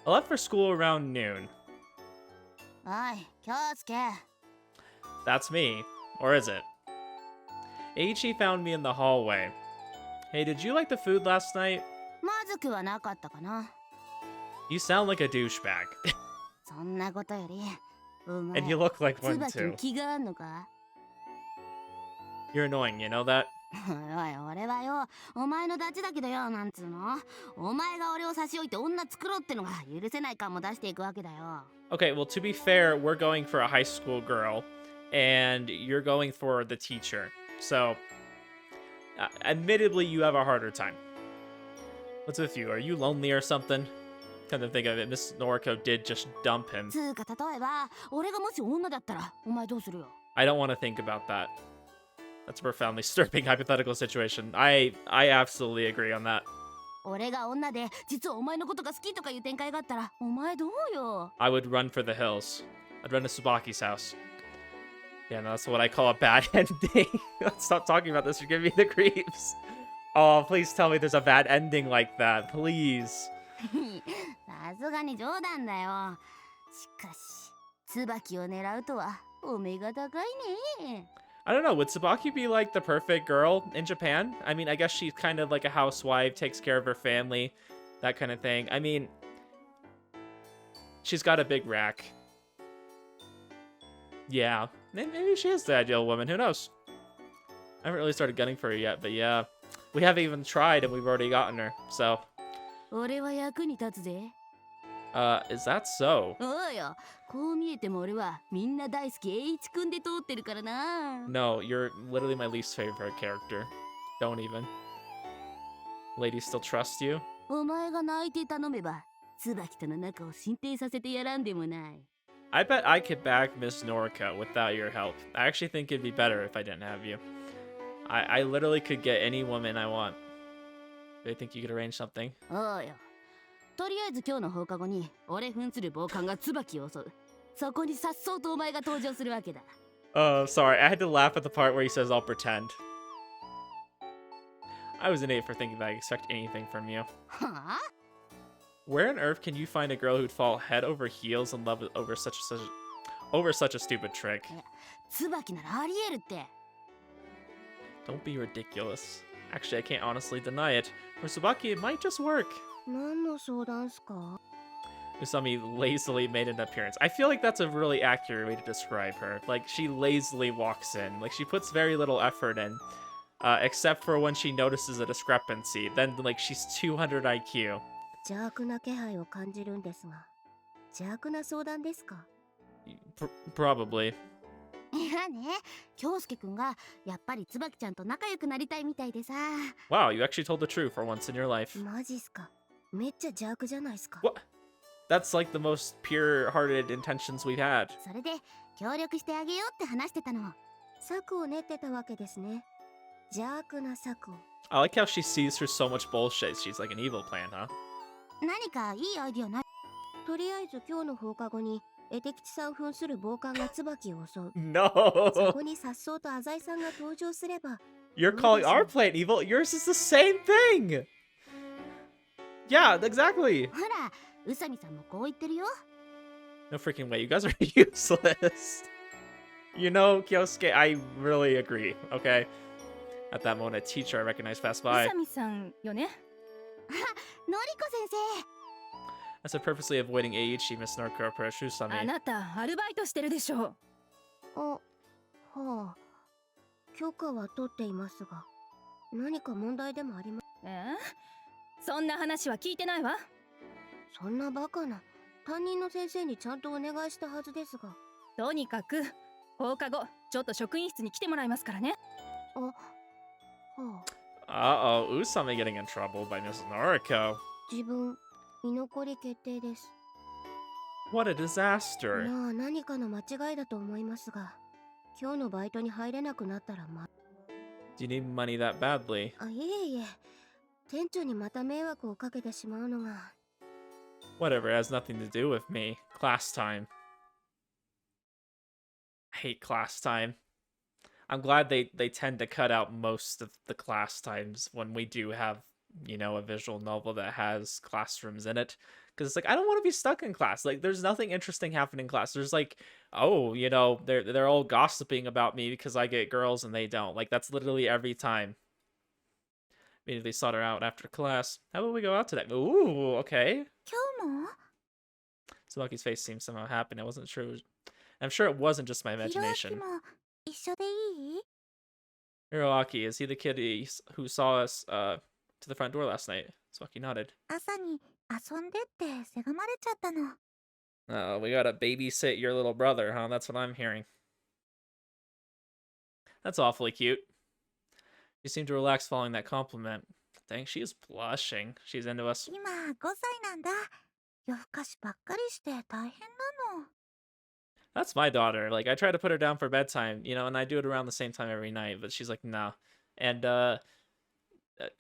I left for school around noon. おい、京介。 That's me. Or is it? Eiichi found me in the hallway. Hey, did you like the food last night? まずくはなかったかな。 You sound like a douchebag. そんなことより、お前、 And you look like one 椿に too. 気があんのか？ You're annoying, you know that? おい、俺はよ、お前のダチだけどよ、なんつうの？お前が俺を差し置いて女作ろうってのが許せない感も出していくわけだよ。 Okay, well, to be fair, we're going for a high school girl, and you're going for the teacher. So, admittedly, you have a harder time. What's with you? Are you lonely or something? Come to think of it, Miss Noriko did just dump him. つうか、例えば、俺がもし女だったら、お前どうするよ？ I don't want to think about that. That's a profoundly disturbing hypothetical situation. I absolutely agree on that. 俺が女で、実はお前のことが好きとかいう展開があったら、お前どうよ？ I would run for the hills. I'd run to Tsubaki's house. Yeah, no, that's what I call a bad ending. Let's stop talking about this. You're giving me the creeps. Oh, please tell me there's a bad ending like that. Please. さすがに冗談だよ。しかし、椿を狙うとは、お目が高いね。 I don't know, would Tsubaki be like the perfect girl in Japan? I mean, I guess she's kind of like a housewife, takes care of her family, that kind of thing. I mean, she's got a big rack. Yeah, maybe she is the ideal woman, who knows? I haven't really started gunning for her yet, but yeah. We haven't even tried and we've already gotten her, so. 俺は役に立つぜ。 Is that so? おうよ、こう見えても俺はみんな大好き栄一くんで通ってるからな。 No, you're literally my least favorite character. Don't even. Ladies still trust you? お前が泣いて頼めば、椿との仲を進展させてやらんでもない。 I bet I could back Miss Noriko without your help. I actually think it'd be better if I didn't have you. I literally could get any woman I want. Do you think you could arrange something? おうよ。とりあえず今日の放課後に俺扮する暴漢が椿を襲う。そこに颯爽とお前が登場するわけだ。 Sorry, I had to laugh at the part where he says I'll pretend. I was an idiot for thinking that I expect anything from you. はあ？ Where on earth can you find a girl who'd fall head over heels in love over such a stupid trick? 椿ならありえるって。 Don't be ridiculous. Actually, I can't honestly deny it. For Tsubaki, it might just work. 何の相談すか？ Usami lazily made an appearance. I feel like that's a really accurate way to describe her. Like, she lazily walks in. Like, she puts very little effort in. Except for when she notices a discrepancy. Then, like, she's 200 IQ. 邪悪な気配を感じるんですが、邪悪な相談ですか？ Probably. いやね、京介くんがやっぱり椿ちゃんと仲良くなりたいみたいでさ。 Wow, you actually told the truth for once in your life. マジっすか？めっちゃ邪悪じゃないっすか？ What? That's like the most pure-hearted intentions we've had. それで協力してあげようって話してたの。策を練ってたわけですね。邪悪な策を。 I like how she sees through so much bullshit. She's like an evil plan, huh? 何かいいアイディアない？とりあえず今日の放課後に絵的地さん扮する暴漢が椿を襲う。 No! そこに颯爽と浅井さんが登場すれば。 You're calling our plan evil? Yours is the same thing! Yeah, exactly! ほら、宇佐美さんもこう言ってるよ。 No freaking way, you guys are useless. You know, Kyosuke, I really agree, okay? At that moment, a teacher I recognized passed 宇 by. 佐美さんよね。あ、のりこ先生。 I said purposely avoiding Eiichi, Miss Noriko approached あ Usami. なたアルバイトしてるでしょう。あ、はあ。許可は取っていますが、何か問題でもあります？そんな話は聞いてないわ。そんなバカな。担任の先生にちゃんとお願いしたはずですが。とにかく放課後ちょっと職員室に来てもらいますからね。あ、はUh-oh, あ。Usami getting in trouble by Miss Noriko. 自分、居残り決定です。 What a disaster. まあ何かの間違いだと思いますが、今日のバイトに入れなくなったらDo you need money that badly? あ、いえいえ。店長にまた迷惑をかけてしまうのが。 Whatever, it has nothing to do with me. Class time. I hate class time. I'm glad they tend to cut out most of the class times when we do have, you know, a visual novel that has classrooms in it. Because it's like, I don't want to be stuck in class. Like, there's nothing interesting happening in class. There's like, oh, you know, they're all gossiping about me because I get girls and they don't. Like, that's literally every time. Immediately sought her out after class. How about we go out today? Ooh, okay. 今日も Tsubaki's face seemed somehow happy. I wasn't sure. I'm sure it wasn't just my ひろあき imagination. も一緒でいい Hiroaki, is he the kid who saw us to the front door last night? Tsubaki nodded. 朝に遊んでってせがまれちゃったの Oh, we gotta babysit your little brother, huh? That's what I'm hearing. That's awfully cute. She seemed to relax following that compliment. Dang, she is blushing. She's into us. 今5歳なんだ夜更かしばっかりして大変なの That's my daughter. Like, I try to put her down for bedtime, you know, and I do it around the same time every night, but she's like, no. And,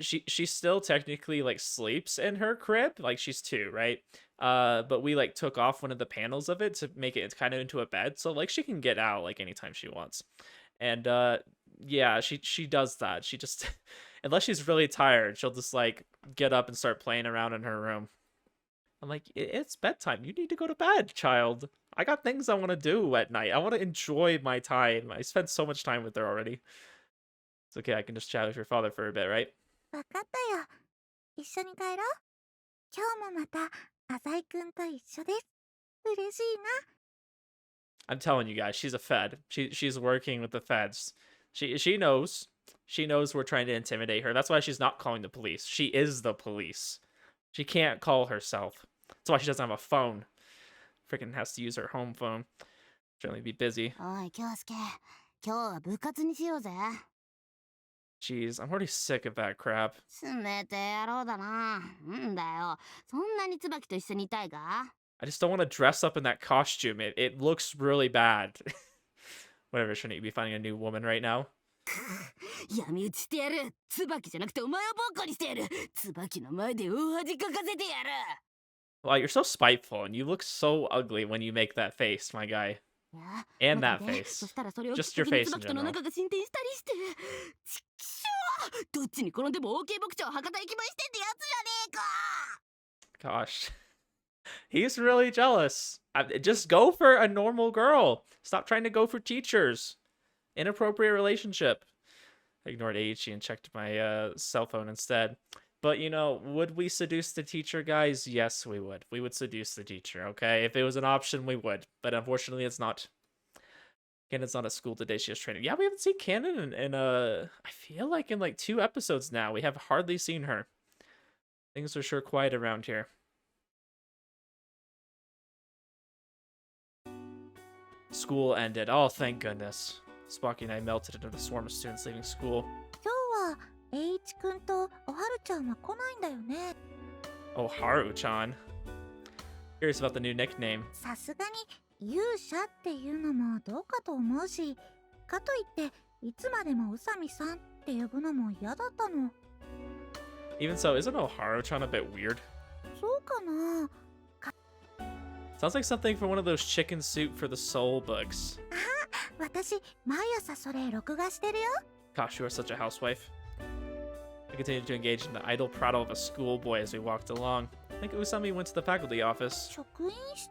she still technically, like, sleeps in her crib. Like, she's 2, right? But we, like, took off one of the panels of it to make it kind of into a bed, so, like, she can get out, like, anytime she wants. And, yeah, she does that. She just, unless she's really tired, she'll just, like, get up and start playing around in her room. I'm like, it's bedtime. You need to go to bed, child. I got things I want to do at night. I want to enjoy my time. I spent so much time with her already. It's okay, I can just chat with your father for a bit, right? わかったよ一緒に帰ろう今日もまた浅井くんと一緒です嬉しいな I'm telling you guys, she's a fed. She's working with the feds. She knows. She knows we're trying to intimidate her. That's why she's not calling the police. She is the police. She can't call herself. That's why she doesn't have a phone. Freaking has to use her home phone. Generally be busy. おい京介今日は部活にしようぜ Jeez, I'm already sick of that crap. 冷てやろうだなんだよそんなに椿と一緒にいたいか I just don't want to dress up in that costume. It looks really bad. Whatever, shouldn't you be finding a new woman right now? 闇討ちしてやる椿じゃなくてお前をボッコにしてやる椿の前で大恥かかせてやる Wow, you're so spiteful, and you look so ugly when you make that face, my guy. いや And だっ that て face. そしたらそれをきっ Just か your けに face in 椿との general. 仲が進展したりしてちくしょうどっちに転んでも OK 牧場博多駅前してってやつじゃねえか Gosh. He's really jealous. Just go for a normal girl. Stop trying to go for teachers. Inappropriate relationship. I ignored Aichi and checked my cell phone instead. But, you know, would we seduce the teacher, guys? Yes, we would. We would seduce the teacher, okay? If it was an option, we would. But unfortunately, it's not. Cannon's not at school today. She has training. Yeah, we haven't seen Cannon in I feel like in like 2 episodes now. We have hardly seen her. Things are sure quiet around here. School ended. Oh, thank goodness. Spocky and I melted into the swarm of students leaving school. 今日は栄一くんとおはるちゃんは来ないんだよね Oh, Haru-chan. Curious about the new nickname. さすがに勇者っていうのもどうかと思うしかといっていつまでも宇佐美さんって呼ぶのも嫌だったの Even so, isn't Oharu-chan a bit weird? そうかな Sounds like something from one of those chicken soup for the soul books. 私毎朝それ録画してるよ Gosh, you are such a housewife. We continued to engage in the idle prattle of a schoolboy as we walked along. I think Usami went to the faculty office. 職員室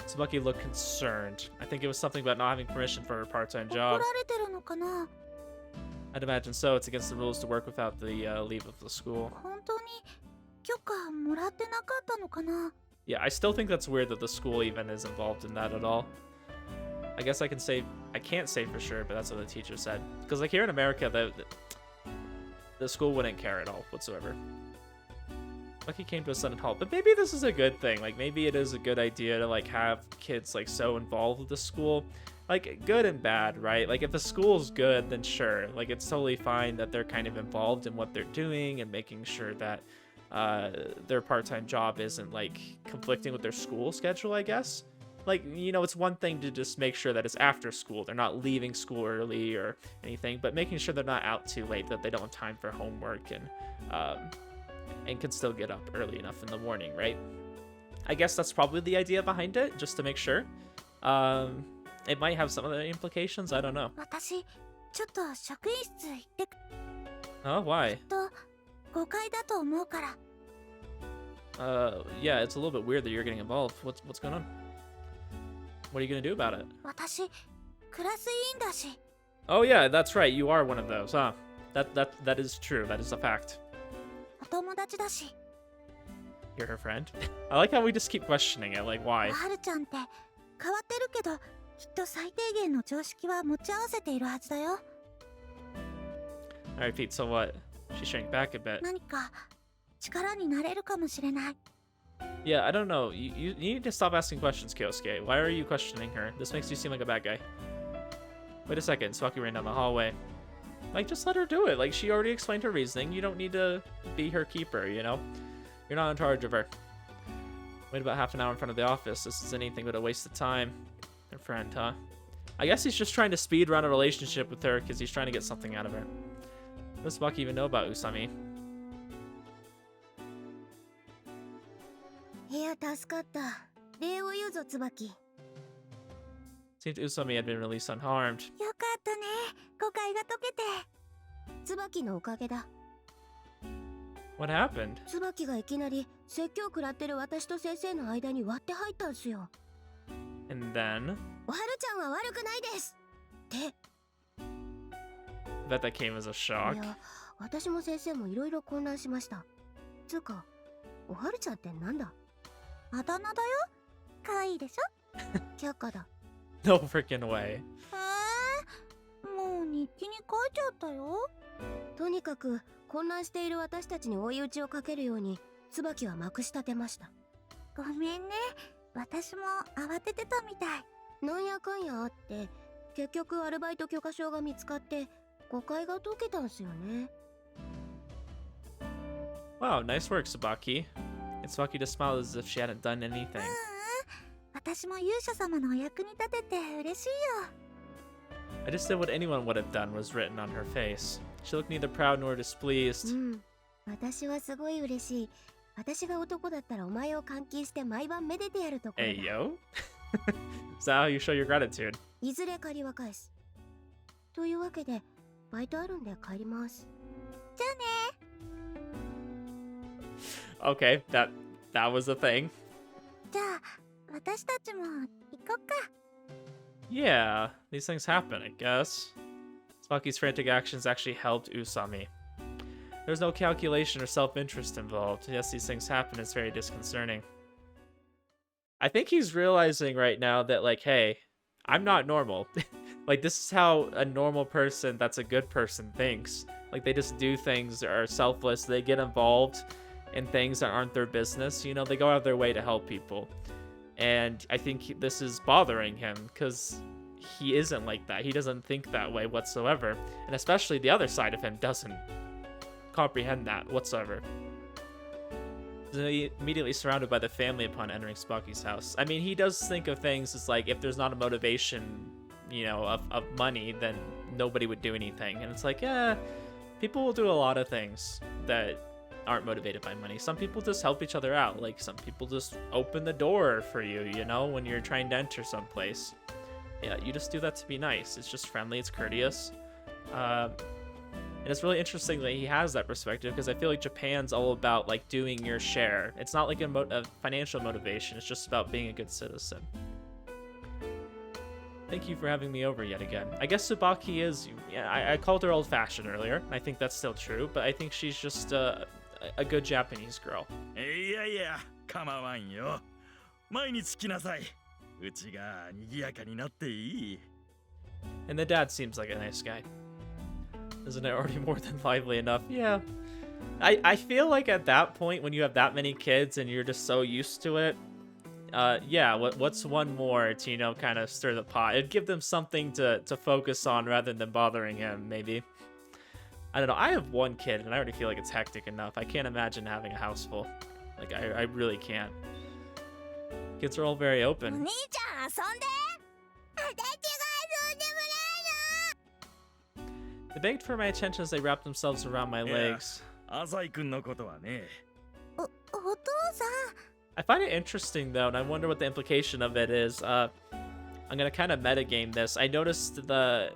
Tsubaki looked concerned. I think it was something about not having permission for her part-time 怒 job. られてるのかな I'd imagine so. It's against the rules to work without the leave of the school. 本当に許可もらってなかったのかな Yeah, I still think that's weird that the school even is involved in that at all. I guess I can't say for sure, but that's what the teacher said. Because like here in America, the school wouldn't care at all whatsoever. Lucky came to a sudden halt, but maybe this is a good thing. Like maybe it is a good idea to like have kids like so involved with the school. Like good and bad, right? Like if the school's good, then sure. Like it's totally fine that they're kind of involved in what they're doing and making sure that their part-time job isn't like conflicting with their school schedule, I guess. Like, you know, it's one thing to just make sure that it's after school. They're not leaving school early or anything, but making sure they're not out too late, that they don't have time for homework and can still get up early enough in the morning, right? I guess that's probably the idea behind it, just to make sure. It might have some other implications, I don't know. 私ちょっと職員室行ってく Oh, why? と誤解だと思うから Yeah, it's a little bit weird that you're getting involved. What's going on? What are you gonna do about it? 私クラス委員だし。 Oh yeah, that's right. You are one of those, huh? That is true. That is a fact. お友達だし。 You're her friend. I like how we just keep questioning it. Like, why? はるちゃんって変わってるけど、きっと最低限の常識は持ち合わせているはずだよ。 All right, Pete. So what? She shrank back a bit. 何か力になれるかもしれない。 Yeah, I don't know. You need to stop asking questions, Kyosuke. Why are you questioning her? This makes you seem like a bad guy. Wait a second. Saki ran down the hallway. Like, just let her do it. Like, she already explained her reasoning. You don't need to be her keeper, you know? You're not in charge of her. Wait about half an hour in front of the office. This is anything but a waste of time. Her friend, huh? I guess he's just trying to speed run a relationship with her because he's trying to get something out of her. What does Saki even know about Usami? いや助かった。礼を言うぞ椿。 Seems Usami had been released unharmed. よかったね。誤解が解けて。椿のおかげだ。 What happened? 椿がいきなり説教食らってる私と先生の間に割って入ったんすよ。 And then? おはるちゃんは悪くないですって。 I bet that came as a shock. いや、私も先生もいろいろ混乱しました。つうか、おはるちゃんってなんだ？あだ名だよ。可愛いでしょ？却下だ。No freaking way. もう日記に書いちゃったよ。とにかく混乱している私たちに追い打ちをかけるように椿はまくし立てました。ごめんね。私も慌ててたみたい。なんやかんやあって結局アルバイト許可証が見つかって誤解が解けたんすよね。 Wow, nice work, Tsubaki. And Tsubaki just smiled as if she hadn't done anything. 私も勇者様のお役に立てて嬉しいよ。 I just did what anyone would have done was written on her face. She looked neither proud nor displeased. 私はすごい嬉しい。私が男だったらお前を監禁して毎晩めでてやるところだ。 Hey, yo. Is that how you show your gratitude? いずれ借りは返す。というわけで、バイトあるんで帰ります。じゃあね。 Okay, that was a thing. じゃあ、私たちも行こっか。 Yeah, these things happen, I guess. Tsubaki's frantic actions actually helped Usami. There's no calculation or self-interest involved. Yes, these things happen. It's very disconcerting. I think he's realizing right now that, like, hey, I'm not normal. Like, this is how a normal person that's a good person thinks. Like, they just do things that are selfless. They get involved in things that aren't their business. You know, they go out of their way to help people. And I think this is bothering him because he isn't like that. He doesn't think that way whatsoever. And especially the other side of him doesn't comprehend that whatsoever. He's immediately surrounded by the family upon entering Sparky's house. I mean, he does think of things as like, if there's not a motivation, you know, of money, then nobody would do anything. And it's like, yeah, people will do a lot of things that aren't motivated by money. Some people just help each other out. Like, some people just open the door for you, you know, when you're trying to enter someplace. Yeah, you just do that to be nice. It's just friendly, it's courteous. And it's really interesting that he has that perspective, because I feel like Japan's all about, like, doing your share. It's not like a financial motivation. It's just about being a good citizen. Thank you for having me over yet again. I guess Tsubaki is... Yeah, I called her old-fashioned earlier. I think that's still true, but I think she's just a good Japanese girl. いやいや、構わんよ。毎日来なさい。うちが賑やかになっていい。 And the dad seems like a nice guy. Isn't it already more than lively enough? Yeah. I feel like at that point, when you have that many kids and you're just so used to it, yeah, what's one more to, you know, kind of stir the pot? It'd give them something to focus on rather than bothering him, maybe. I don't know. I have one kid, and I already feel like it's hectic enough. I can't imagine having a house full. Like, I really can't. Kids are all very open. お兄ちゃん遊んで。私が遊んでもないの。 They begged for my attention as they wrapped themselves around my legs. 浅井君のことはね。お父さん。 I find it interesting, though, and I wonder what the implication of it is. I'm gonna kind of metagame this. I noticed the,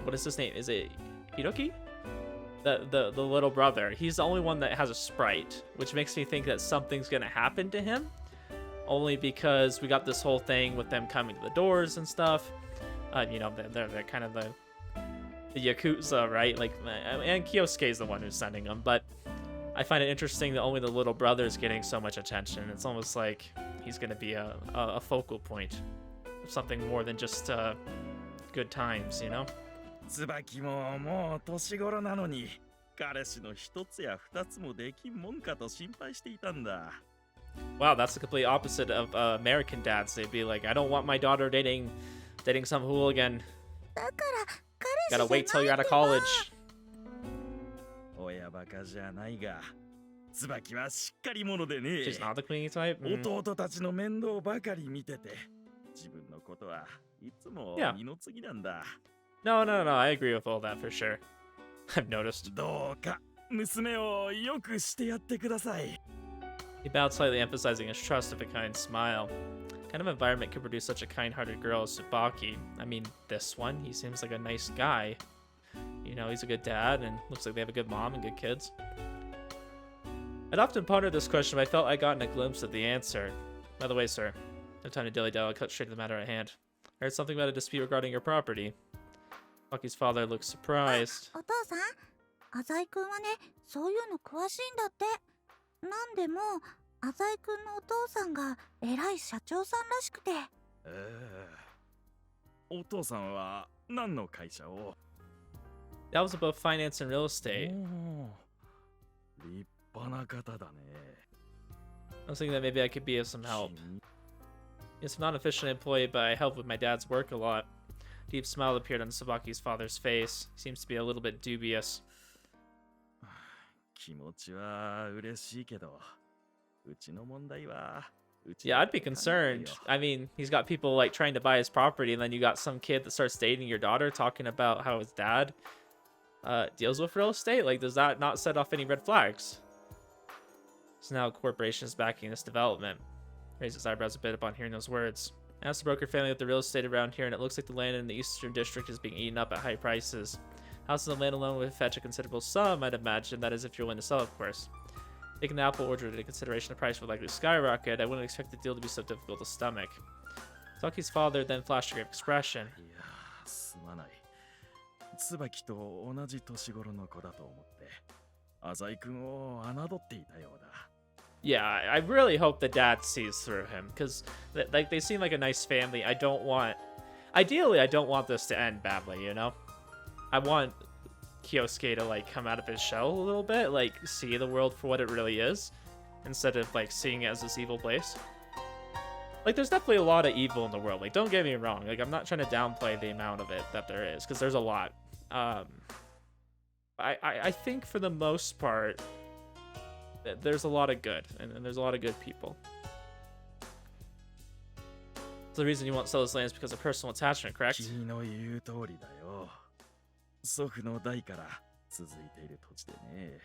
what is his name? Is it Hiroki? the little brother. He's the only one that has a sprite, which makes me think that something's gonna happen to him. Only because we got this whole thing with them coming to the doors and stuff. You know, they're kind of the Yakuza, right? Like, and Kyosuke's the one who's sending them, but I find it interesting that only the little brother is getting so much attention. It's almost like he's going to be a focal point of something more than just good times, you know? 椿ももう年頃なのに彼氏の一つや二つもできんもんかと心配していたんだ。 Wow, that's the complete opposite of American dads. They'd be like, I don't want my daughter dating some hooligan. だから彼氏 Gotta じゃない wait till you're out of ってば college. 親バカじゃないが椿はしっかり者でね。 She's not the queenie type. 弟たちの面倒ばかり見てて自分のことはいつも Yeah. 二の次なんだ。 No, I agree with all that for sure. I've noticed. どうか娘をよくしてやってください。 He bowed slightly, emphasizing his trust of a kind smile. What kind of environment could produce such a kind-hearted girl as Tsubaki? I mean, this one, he seems like a nice guy. You know, he's a good dad, and looks like they have a good mom and good kids. I'd often pondered this question, but I felt I'd gotten a glimpse of the answer. By the way, sir, no time to dilly-dally, I'll cut straight to the matter at hand. I heard something about a dispute regarding your property. Tsubaki's father looked surprised. お父さん浅井くんはねそういうの詳しいんだってなんでも浅井くんのお父さんが偉い社長さんらしくてお父さんは何の会社を？ That was about finance and real estate. 立派な方だね。 I was thinking that maybe I could be of some help. Yes, I'm not an officially employed, but I help with my dad's work a lot. A deep smile appeared on Tsubaki's father's face. He seems to be a little bit dubious. 気持ちは嬉しいけど、うちの問題は。 Yeah, I'd be concerned. I mean, he's got people like trying to buy his property, and then you got some kid that starts dating your daughter, talking about how his dad deals with real estate. Like, does that not set off any red flags? So now a corporation is backing this development. Raised his eyebrows a bit upon hearing those words. I asked the broker family about the real estate around here, and it looks like the land in the Eastern District is being eaten up at high prices. Houses and land alone would fetch a considerable sum, I'd imagine. That is, if you're willing to sell, of course. Taking the apple orchard into consideration, the price would likely skyrocket. I wouldn't expect the deal to be so difficult to stomach. Saki's father then flashed a grave expression. いや、すまない。椿と同じ年頃の子だと思って、浅井君を侮っていたようだ。 Yeah, I really hope the dad sees through him, because like they seem like a nice family. Ideally, I don't want this to end badly, you know? I want Kyosuke to like come out of his shell a little bit, like see the world for what it really is, instead of like seeing it as this evil place. Like, there's definitely a lot of evil in the world. Like, don't get me wrong. Like, I'm not trying to downplay the amount of it that there is, because there's a lot. I think for the most part, there's a lot of good, and there's a lot of good people. So the reason you won't sell this land is because of personal attachment, correct? 君の言う通りだよ。祖父の代から続いている土地でね。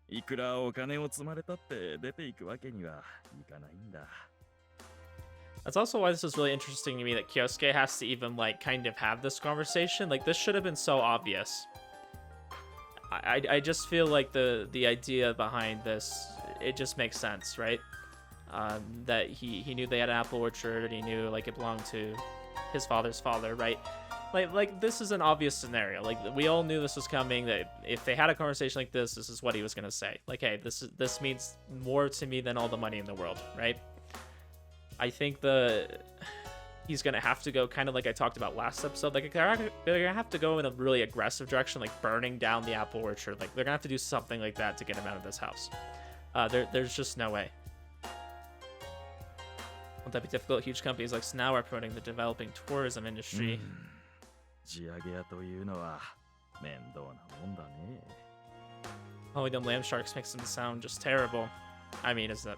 いくらお金を積まれたって出ていくわけにはいかないんだ。 That's also why this is really interesting to me that Kyosuke has to even like kind of have this conversation. Like, this should have been so obvious. I just feel like the idea behind this, it just makes sense, right? That he knew they had an apple orchard, and he knew like it belonged to his father's father, right? Like this is an obvious scenario. Like, we all knew this was coming. That if they had a conversation like this is what he was gonna say. Like, hey, this means more to me than all the money in the world, right? I think he's gonna have to go kind of like I talked about last episode. Like, they're gonna have to go in a really aggressive direction, like burning down the apple orchard. Like, they're gonna have to do something like that to get him out of this house. There's just no way. Won't that be difficult? Huge companies like Snow are promoting the developing tourism industry. 地上げ屋というのは面倒なもんだね。 Calling them lamb sharks makes them sound just terrible. I mean, is that?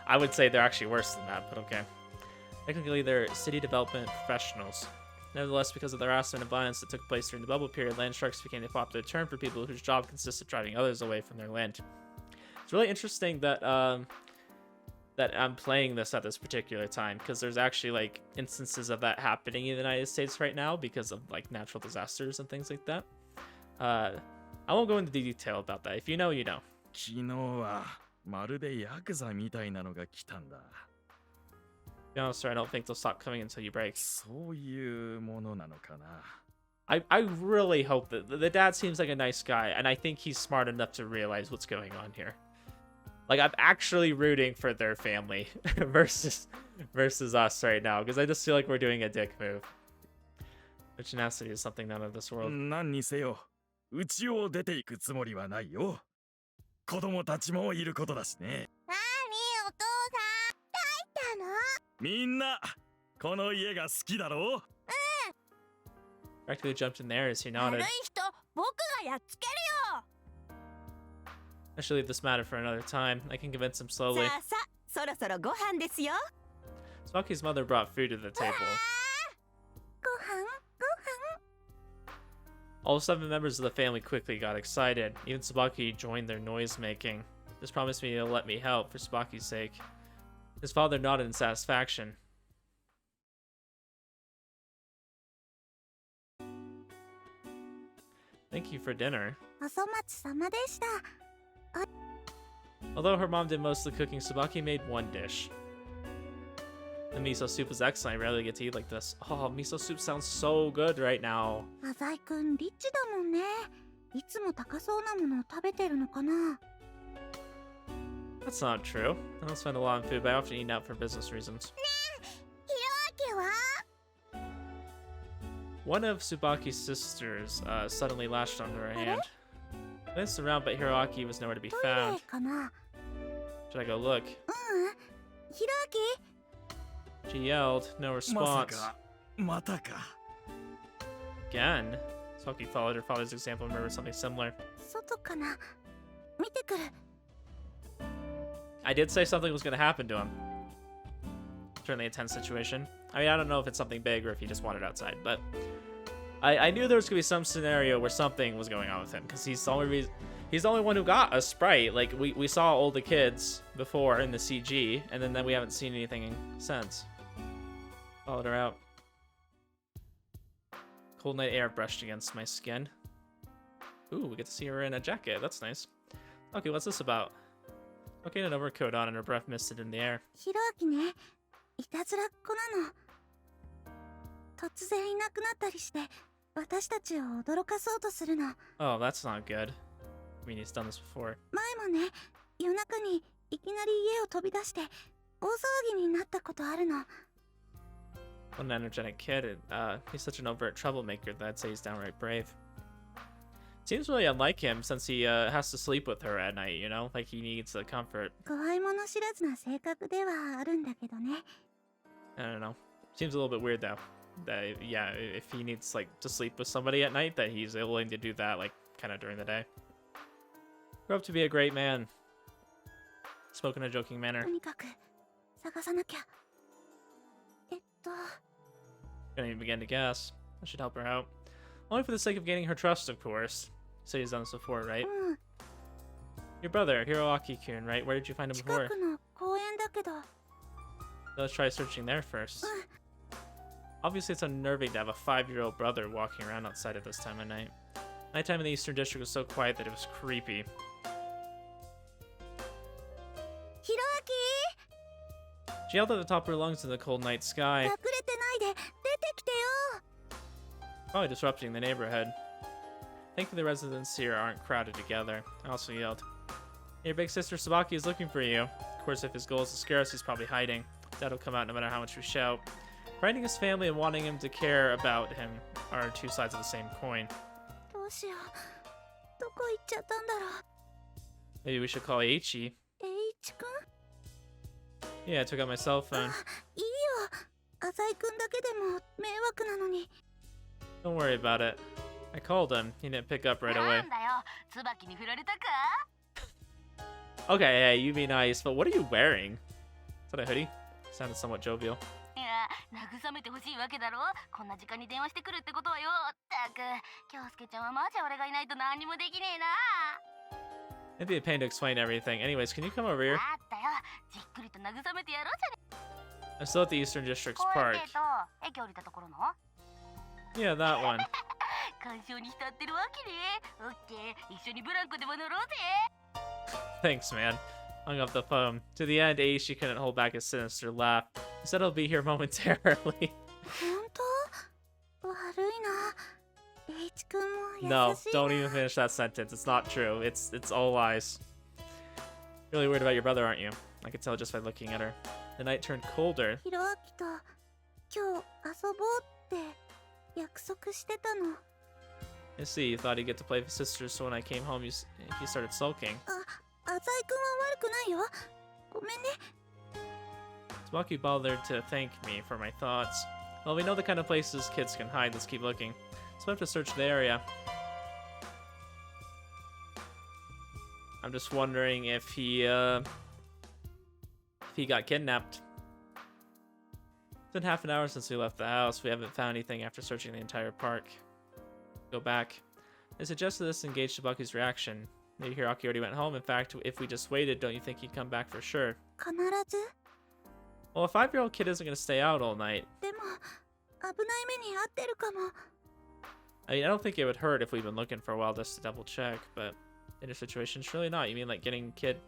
I would say they're actually worse than that, but okay. Technically, they're city development professionals. Nevertheless, because of the harassment and violence that took place during the bubble period, land sharks became a popular term for people whose job consists of driving others away from their land. It's really interesting that that I'm playing this at this particular time, because there's actually like instances of that happening in the United States right now because of like natural disasters and things like that. I won't go into detail about that. If you know, you know. 昨日はまるでヤクザみたいなのが来たんだ。 To be honest, sir, I don't think they'll stop coming until you break. そういうものなのかな。I really hope that the dad seems like a nice guy, and I think he's smart enough to realize what's going on here. Like, I'm actually rooting for their family versus us right now, because I just feel like we're doing a dick move. But tenacity is something none of this world. 何にせよ、うちを出ていくつもりはないよ。子供たちもいることだしね。なにお父さん、帰ったの？みんな、この家が好きだろう？ Practically jumped in there as he 悪 nodded. い人、僕がやっつけるよ。 I should leave this matter for another time. I can convince him slowly. さあさあ、そろそろご飯ですよ。 Smoky's mother brought food to the table. ご飯。 All 7 members of the family quickly got excited. Even Tsubaki joined their noise making. This promised me to let me help for Tsubaki's sake. His father nodded in satisfaction. Thank you for dinner. お粗末様でした。 Although her mom did most of the cooking, Tsubaki made one dish. The miso soup was excellent. I rarely get to eat like this. Oh, miso soup sounds so good right now. 浅井くんリッチだもんね。いつも高そうなものを食べてるのかな。 That's not true. I don't spend a lot on food, but I often eat out for business reasons. ひろあきは？ One of Tsubaki's sisters suddenly lashed onto her hand. I glanced around, but Hiroaki was nowhere to be トイレ found. かな。 Should I go look? ひろあき？ She yelled. No まさ response. か、またか。 Again? Tsubaki followed her father's example and remembered something similar. 外かな。見てくる。 I did say something was going to happen to him. Certainly a tense situation. I mean, I don't know if it's something big or if he just wandered outside, but I knew there was going to be some scenario where something was going on with him, because he's the only one who got a sprite. Like, we saw all the kids before in the CG, and then we haven't seen anything since. Followed her out. Cold night air brushed against my skin. Ooh, we get to see her in a jacket. That's nice. Okay, what's this about? Okay, an overcoat on and her breath misted in the air. ひろあきね、いたずらっ子なの。突然いなくなったりして、私たちを驚かそうとするの。 Oh, that's not good. I mean, he's done this before. 前もね、夜中にいきなり家を飛び出して、大騒ぎになったことあるの。 What an energetic kid. He's such an overt troublemaker that I'd say he's downright brave. Seems really unlike him since he has to sleep with her at night, you know? Like he needs the comfort. 怖いもの知らずな性格ではあるんだけどね。 I don't know. Seems a little bit weird though. That, yeah, if he needs like to sleep with somebody at night, that he's willing to do that like kind of during the day. Grew up to be a great man. Spoke in a joking manner. とにかく探さなきゃ。Gonna even begin to guess. I should help her out. Only for the sake of gaining her trust, of course. So he's done this before, right? うん、 Your brother, Hiroaki-kun, right? Where did you find him 近 before? くの公園だけど。 Let's try searching there first. Obviously, it's unnerving to have a 5-year-old brother walking around outside at this time of night. Nighttime in the Eastern District was so quiet that it was creepy. ひろあき、 She yelled at the top of her lungs in the cold night sky, 隠れてないで出てきてよ。 probably disrupting the neighborhood. Thankfully, the residents here aren't crowded together. I also yelled, Your big sister Tsubaki is looking for you. Of course, if his goal is to scare us, he's probably hiding. Dad will come out no matter how much we shout. Frightening his family and wanting him to care about him are two sides of the same coin. どうしよう。どこ行っちゃったんだろう。 Maybe we should call Eiichi. 栄一くん？ Yeah, I took out my cell phone. いいよ。浅井くんだけでも迷惑なのに。 Don't worry about it. I called him. He didn't pick up right away. なんだよ、椿に振られたか？ Okay, hey, you be nice, but what are you wearing? Is that a hoodie? Sounded somewhat jovial. いや、慰めてほしいわけだろ。こんな時間に電話してくるってことはよ。ったく、京介ちゃんはマジ俺がいないと何もできねえな。 It'd be a pain to explain everything. Anyways, can you come over here? あったよ、じっくりと慰めてやろうじゃね。 I'm still at the Eastern District's 公園 park. って駅降りたところの？ Yeah, that one. 干渉に浸ってるわけね。オッケー、一緒にブランコでも乗ろうぜ。 Thanks, man. Hung up the phone. To the end, Aishi couldn't hold back a sinister laugh. He said he'll be here momentarily. 本当悪いな。H 君も優しい No, な。 don't even finish that sentence. It's not true. It's all lies. Really worried about your brother, aren't you? I could tell just by looking at her. The night turned colder. ひろあきと今日遊ぼうって約束してたの。 I see, you thought he'd get to play with his sisters, so when I came home, he started sulking. 浅井君は悪くないよ。ごめんね。 Tsubaki bothered to thank me for my thoughts. Well, we know the kind of places kids can hide. Let's keep looking. So I have to search the area. I'm just wondering if he got kidnapped. It's been half an hour since we left the house. We haven't found anything after searching the entire park. Go back. I suggested this to engage Tsubaki's reaction. Maybe Hiroaki already went home. In fact, if we just waited, don't you think he'd come back for sure? 必ず。 Well, a 5-year-old kid isn't going to stay out all night. でも危ない目に遭ってるかも。 I mean, I don't think it would hurt if we've been looking for a while just to double check, but in your situation, surely not. You mean like getting kid...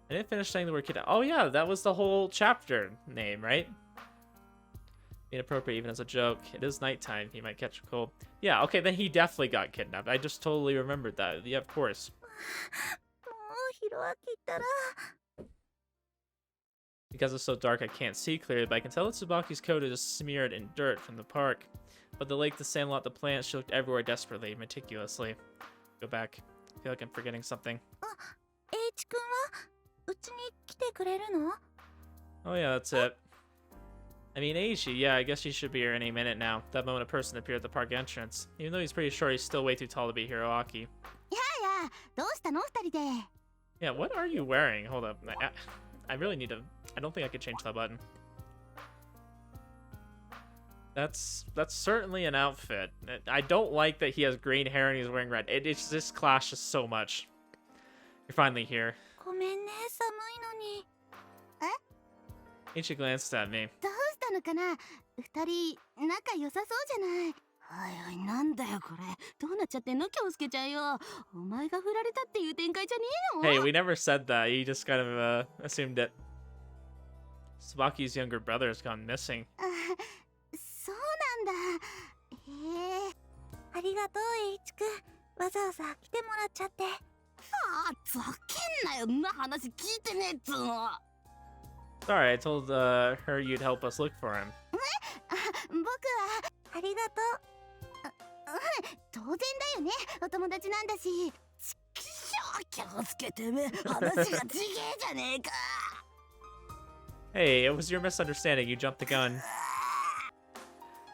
I didn't finish saying the word kid. Oh yeah, that was the whole chapter name, right? Inappropriate even as a joke. It is nighttime. He might catch a cold. Yeah, okay, then he definitely got kidnapped. I just totally remembered that. Yeah, of course. もうひろあきったら。 Because it's so dark, I can't see clearly, but I can tell that Tsubaki's coat is smeared in dirt from the park. But the lake, the sandlot, the plants, she looked everywhere desperately, meticulously. Go back. I feel like I'm forgetting something. H 君はうちに来てくれるの？ Oh yeah, that's it. I mean, Aishi, yeah, I guess he should be here any minute now. That moment a person appeared at the park entrance. Even though he's pretty sure he's still way too tall to be Hiroaki. やあ、どうしたの二人で。 Yeah, what are you wearing? Hold up. I really need to... I don't think I could change that button. That's certainly an outfit. I don't like that he has green hair and he's wearing red. It just clashes so much. You're finally here. ごめんね、寒いのに。 Aichi glanced at me. どうしたのかな？二人仲良さそうじゃない。おいおい、なんだよこれ。どうなっちゃってんの、京介ちゃんよ。お前が振られたっていう展開じゃねえの？ Hey, we never said that. You just kind of assumed it. Tsubaki's younger brother has gone missing. そうなんだ。へえ。ありがとう、H 君。わざわざ来てもらっちゃって。ああ、ざけんなよ。んな話聞いてねえっつうの。 Sorry, I told her you'd help us look for him. 僕はありがとう。当然だよね。お友達なんだし。ちきしょう、京介てめえ。話がちげえじゃねえか。 Hey, it was your misunderstanding. You jumped the gun.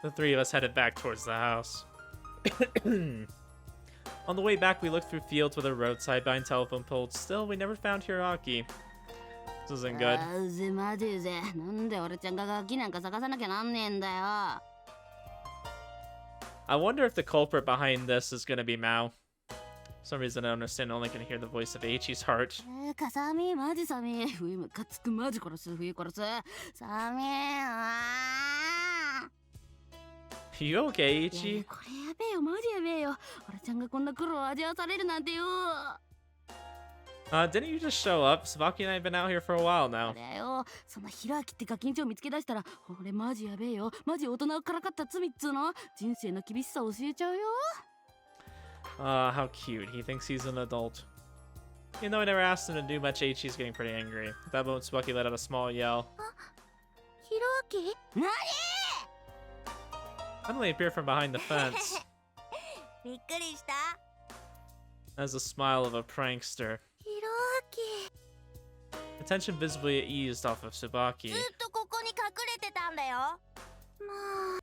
The three of us headed back towards the house. On the way back, we looked through fields with a roadside behind telephone poles. Still, we never found Hiroaki. This isn't good. うぜまでうぜ。なんで俺ちゃんがガキなんか探さなきゃなんねえんだよ。 I wonder if the culprit behind this is gonna be Maou. For some reason I don't understand. Only can hear the voice of Aichi's heart. かさみマジ寒い。冬ムカつくマジ殺す。冬殺す。寒い。You okay, いや Aichi? これやべえよ、マジやべえよ。俺ちゃんがこんな苦労を味わわされるなんてよ。 Didn't you just show up? Tsubaki and I have been out here for a while あ now. れよ、そのヒロアキってガキンチョを見つけ出したら、俺マジやべえよ。マジ大人をからかった罪っつうの。人生の厳しさ教えちゃうよ。 How cute. He thinks he's an adult. Even though I never asked him to do much, Aichi's getting pretty angry. At that moment, Tsubaki let out a small yell. ひろあき？なに Suddenly appeared from behind the fence. びっくりした？ As the smile of a prankster. ひろあき。 The tension visibly eased off of Tsubaki. ずっとここに隠れてたんだよ。まあ、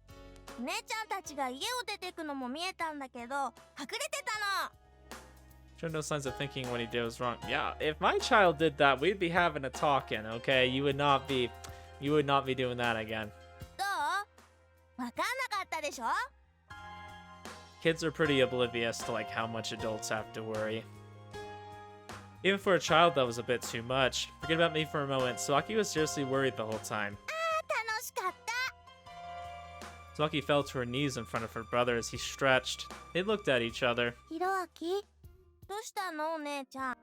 姉ちゃんたちが家を出てくのも見えたんだけど、隠れてたの。 Showed no signs of thinking what he did was wrong. Yeah, if my child did that, we'd be having a talking, okay? You would not be doing that again. どう？わかんなかったでしょ？ Kids are pretty oblivious to like how much adults have to worry. Even for a child, that was a bit too much. Forget about me for a moment. Saki was seriously worried the whole time. 楽しかった。Tsubaki fell to her knees in front of her brother as he stretched. They looked at each other. ひろあき、どうしたのお姉ちゃん。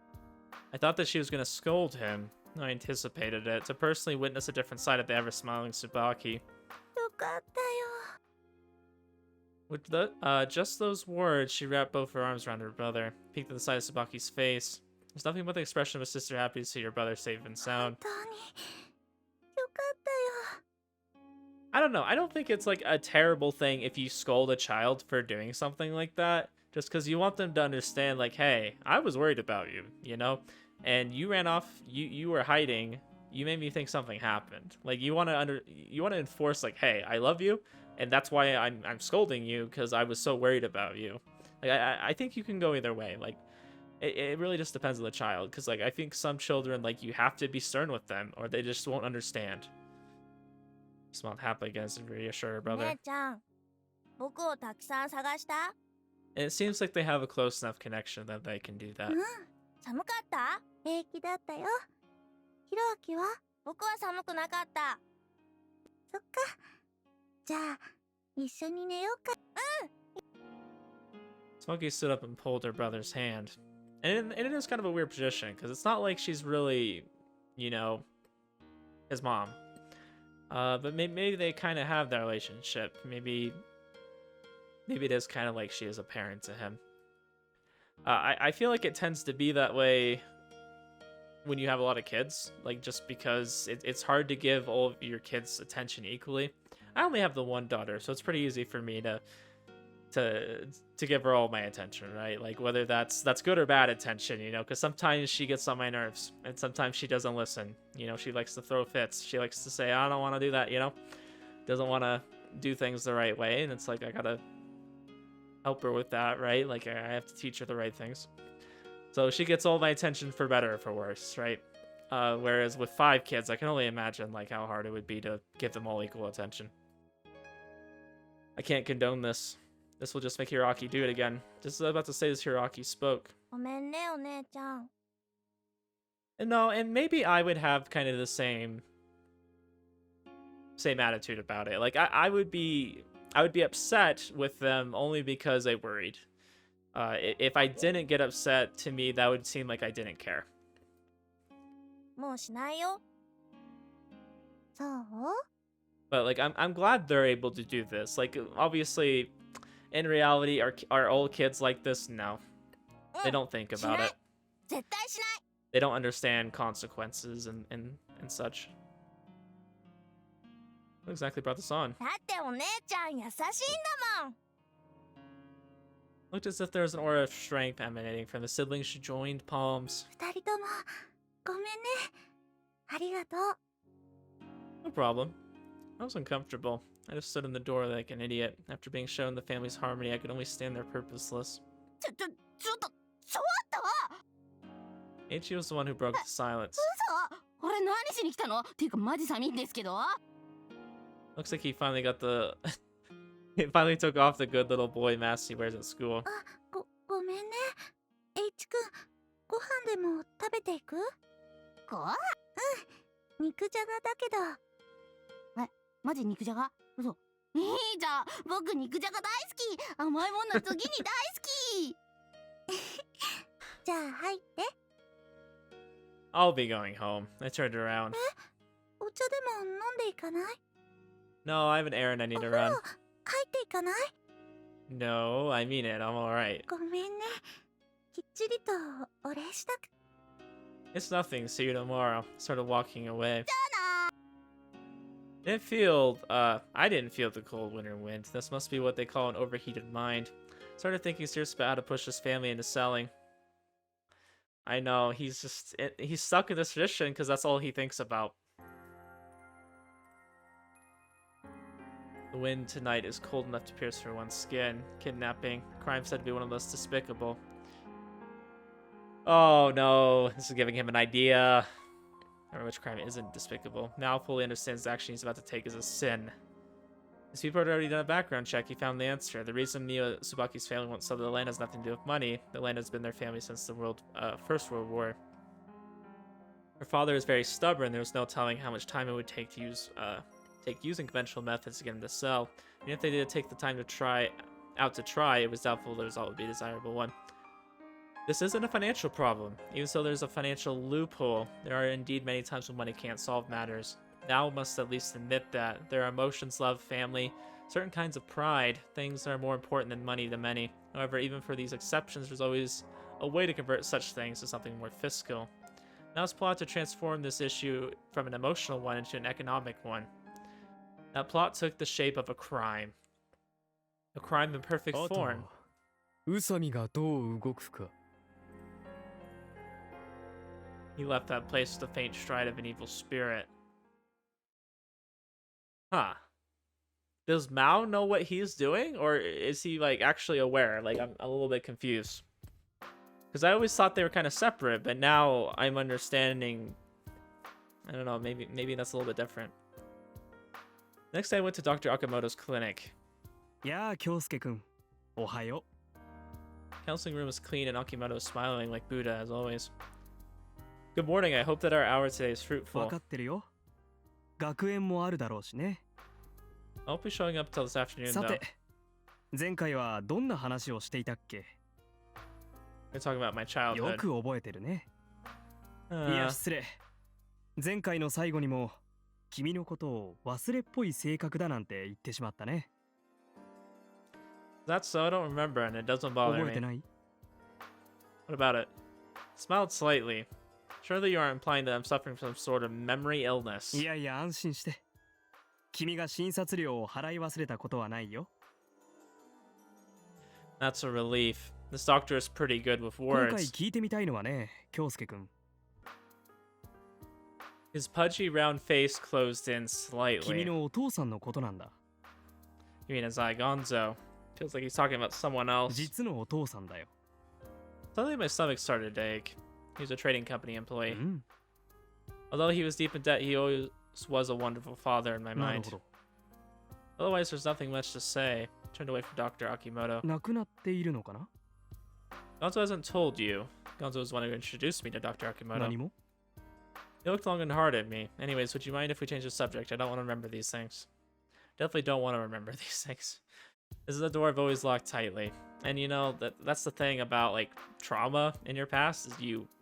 I thought that she was going to scold him. I anticipated it, to personally witness a different side of the ever-smiling Tsubaki. よかったよ。 With just those words, she wrapped both her arms around her brother, peeked at the side of Tsubaki's face. There's nothing but the expression of a sister happy to see your brother safe and 本 sound. 当によかったよ。 I don't know. I don't think it's like a terrible thing if you scold a child for doing something like that, just because you want them to understand, like, hey, I was worried about you, you know, and you ran off. You were hiding. You made me think something happened. Like you want to enforce, like, hey, I love you, and that's why I'm scolding you because I was so worried about you. Like I think you can go either way. Like it really just depends on the child, because like I think some children, like, you have to be stern with them or they just won't understand. Smiled happily against and reassured her お brother. 姉ちゃん、僕をたくさん探した？ And it seems like they have a close enough connection that they can do that. うん。寒かった？平気だったよ。ひろあきは？僕は寒くなかった。そっか。じゃあ、一緒に寝ようか。 Smokey stood up and pulled her brother's hand. And it is kind of a weird position, because it's not like she's really, you know, his mom. But maybe they kind of have that relationship. Maybe it is kind of like she is a parent to him. I feel like it tends to be that way when you have a lot of kids, like, just because it's hard to give all of your kids attention equally. I only have the one daughter, so it's pretty easy for me to give her all my attention, right? Like, whether that's good or bad attention, you know, because sometimes she gets on my nerves and sometimes she doesn't listen. You know, she likes to throw fits. She likes to say, I don't want to do that, you know, doesn't want to do things the right way. And it's like, I gotta help her with that, right? Like, I have to teach her the right things. So she gets all my attention, for better or for worse, right? Whereas with 5 kids, I can only imagine like how hard it would be to give them all equal attention. I can't condone this. This will just make Hiraki do it again. Just as I was about to say this, Hiraki spoke. ごめんね、お姉ちゃん。 And no, and maybe I would have kind of the same attitude about it. Like I would be upset with them only because they worried. If I didn't get upset, to me that would seem like I didn't care. もうしないよ。そう？ But like I'm glad they're able to do this. Like, obviously, in reality, are all kids like this? No, they don't think about it. 絶対しない。 They don't understand consequences and such. What exactly brought this on? だってお姉ちゃん優しいんだもん。 Looked as if there was an aura of strength emanating from the siblings' joined palms. 二人ともごめんね。ありがとう。 No problem. I was uncomfortable. I just stood in the door like an idiot. After being shown the family's harmony, I could only stand there purposeless. ちょっとわ。 Aichi was the one who broke the silence. 嘘。俺何しに来たの？っていうかマジ寒いんですけど。 Looks like he finally got the... he finally took off the good little boy mask he wears at school. ごめんね。H 君、ご飯でも食べていく？ご？肉じゃがだけど。マジ肉じゃが？嘘。いいじゃん。僕肉じゃが大好き。甘いもんの次に大好き。じゃあ入って。 I'll be going home. I turned around. お茶でも飲んでいかない？ No, I have an errand I need to run. 入っていかない？ No, I mean it. I'm alright. ごめんね。きっちりとお礼したく。 It's nothing. See you tomorrow. Started walking away. じゃあな。 I didn't feel the cold winter wind. This must be what they call an overheated mind. Started thinking seriously about how to push his family into selling. I know, he's stuck in this tradition because that's all he thinks about. The wind tonight is cold enough to pierce through one's skin. Kidnapping. Crime said to be one of the most despicable. Oh no, this is giving him an idea. Or which crime isn't despicable. Now fully understands the action he's about to take is a sin. His people had already done a background check. He found the answer. The reason Mio Tsubaki's family won't sell the land has nothing to do with money. The land has been their family since the First World War. Her father is very stubborn. There was no telling how much time it would take to take using conventional methods to get him to sell. And if they did take the time to try, it was doubtful the result would be a desirable one. This isn't a financial problem. Even so there's a financial loophole, there are indeed many times when money can't solve matters. Now must at least admit that. There are emotions, love, family, certain kinds of pride, things that are more important than money to many. However, even for these exceptions, there's always a way to convert such things to something more fiscal. Now it's plot to transform this issue from an emotional one into an economic one. That plot took the shape of a crime. A crime in perfect form. 宇佐美がどう動くか。 He left that place with the faint stride of an evil spirit. Huh. Does Mao know what he's doing? Or is he, like, actually aware? Like, I'm a little bit confused. Because I always thought they were kind of separate, but now I'm understanding... I don't know, maybe that's a little bit different. Next day I went to Dr. Akamoto's clinic. やあ、京介くん。おはよ Counseling room was clean and Akimoto was smiling like Buddha as always. Good morning, I hope that our hour today is う。 fruitful. わかってるよ。学園もあるだろうしね。 I won't be showing up till this afternoon さ though. て、前回はどんな話をしていたっけ We're talking about my よ childhood. く覚えてるね。いや、失礼。前回の最後にも、君のことを忘れっぽい性格だなんて言ってしまったね。 That's so, I don't remember and it doesn't 覚 bother えて me. ない What about it? Smiled slightly. Surely you aren't implying that I'm suffering from some sort of memory illness. いやいや、安心して。君が診察料を払い忘れたことはないよ。 That's a relief. This doctor is pretty good with 今回 words. 聞いてみたいのはね、京介くん。 His pudgy round face closed in 君 slightly. のお父さんのことなんだ。 You mean Azai Gonzo? Feels like he's talking about someone else. 実のお父さんだよ。 Suddenly my stomach started to ache. He was a trading company う employee. ん、 Although he was deep in debt, he always was a wonderful father in my なる mind. ほ Otherwise, there's nothing much to say. Turned away from Dr. Akimoto. ど。亡くなっているのかな Gonzo hasn't told you. Gonzo was the one who introduced me to Dr. Akimoto. 何も He looked long and hard at me. Anyways, would you mind if we change the subject? I don't want to remember these things. Definitely don't want to remember these things. This is a door I've always locked tightly. And you know, that's the thing about like trauma in your past is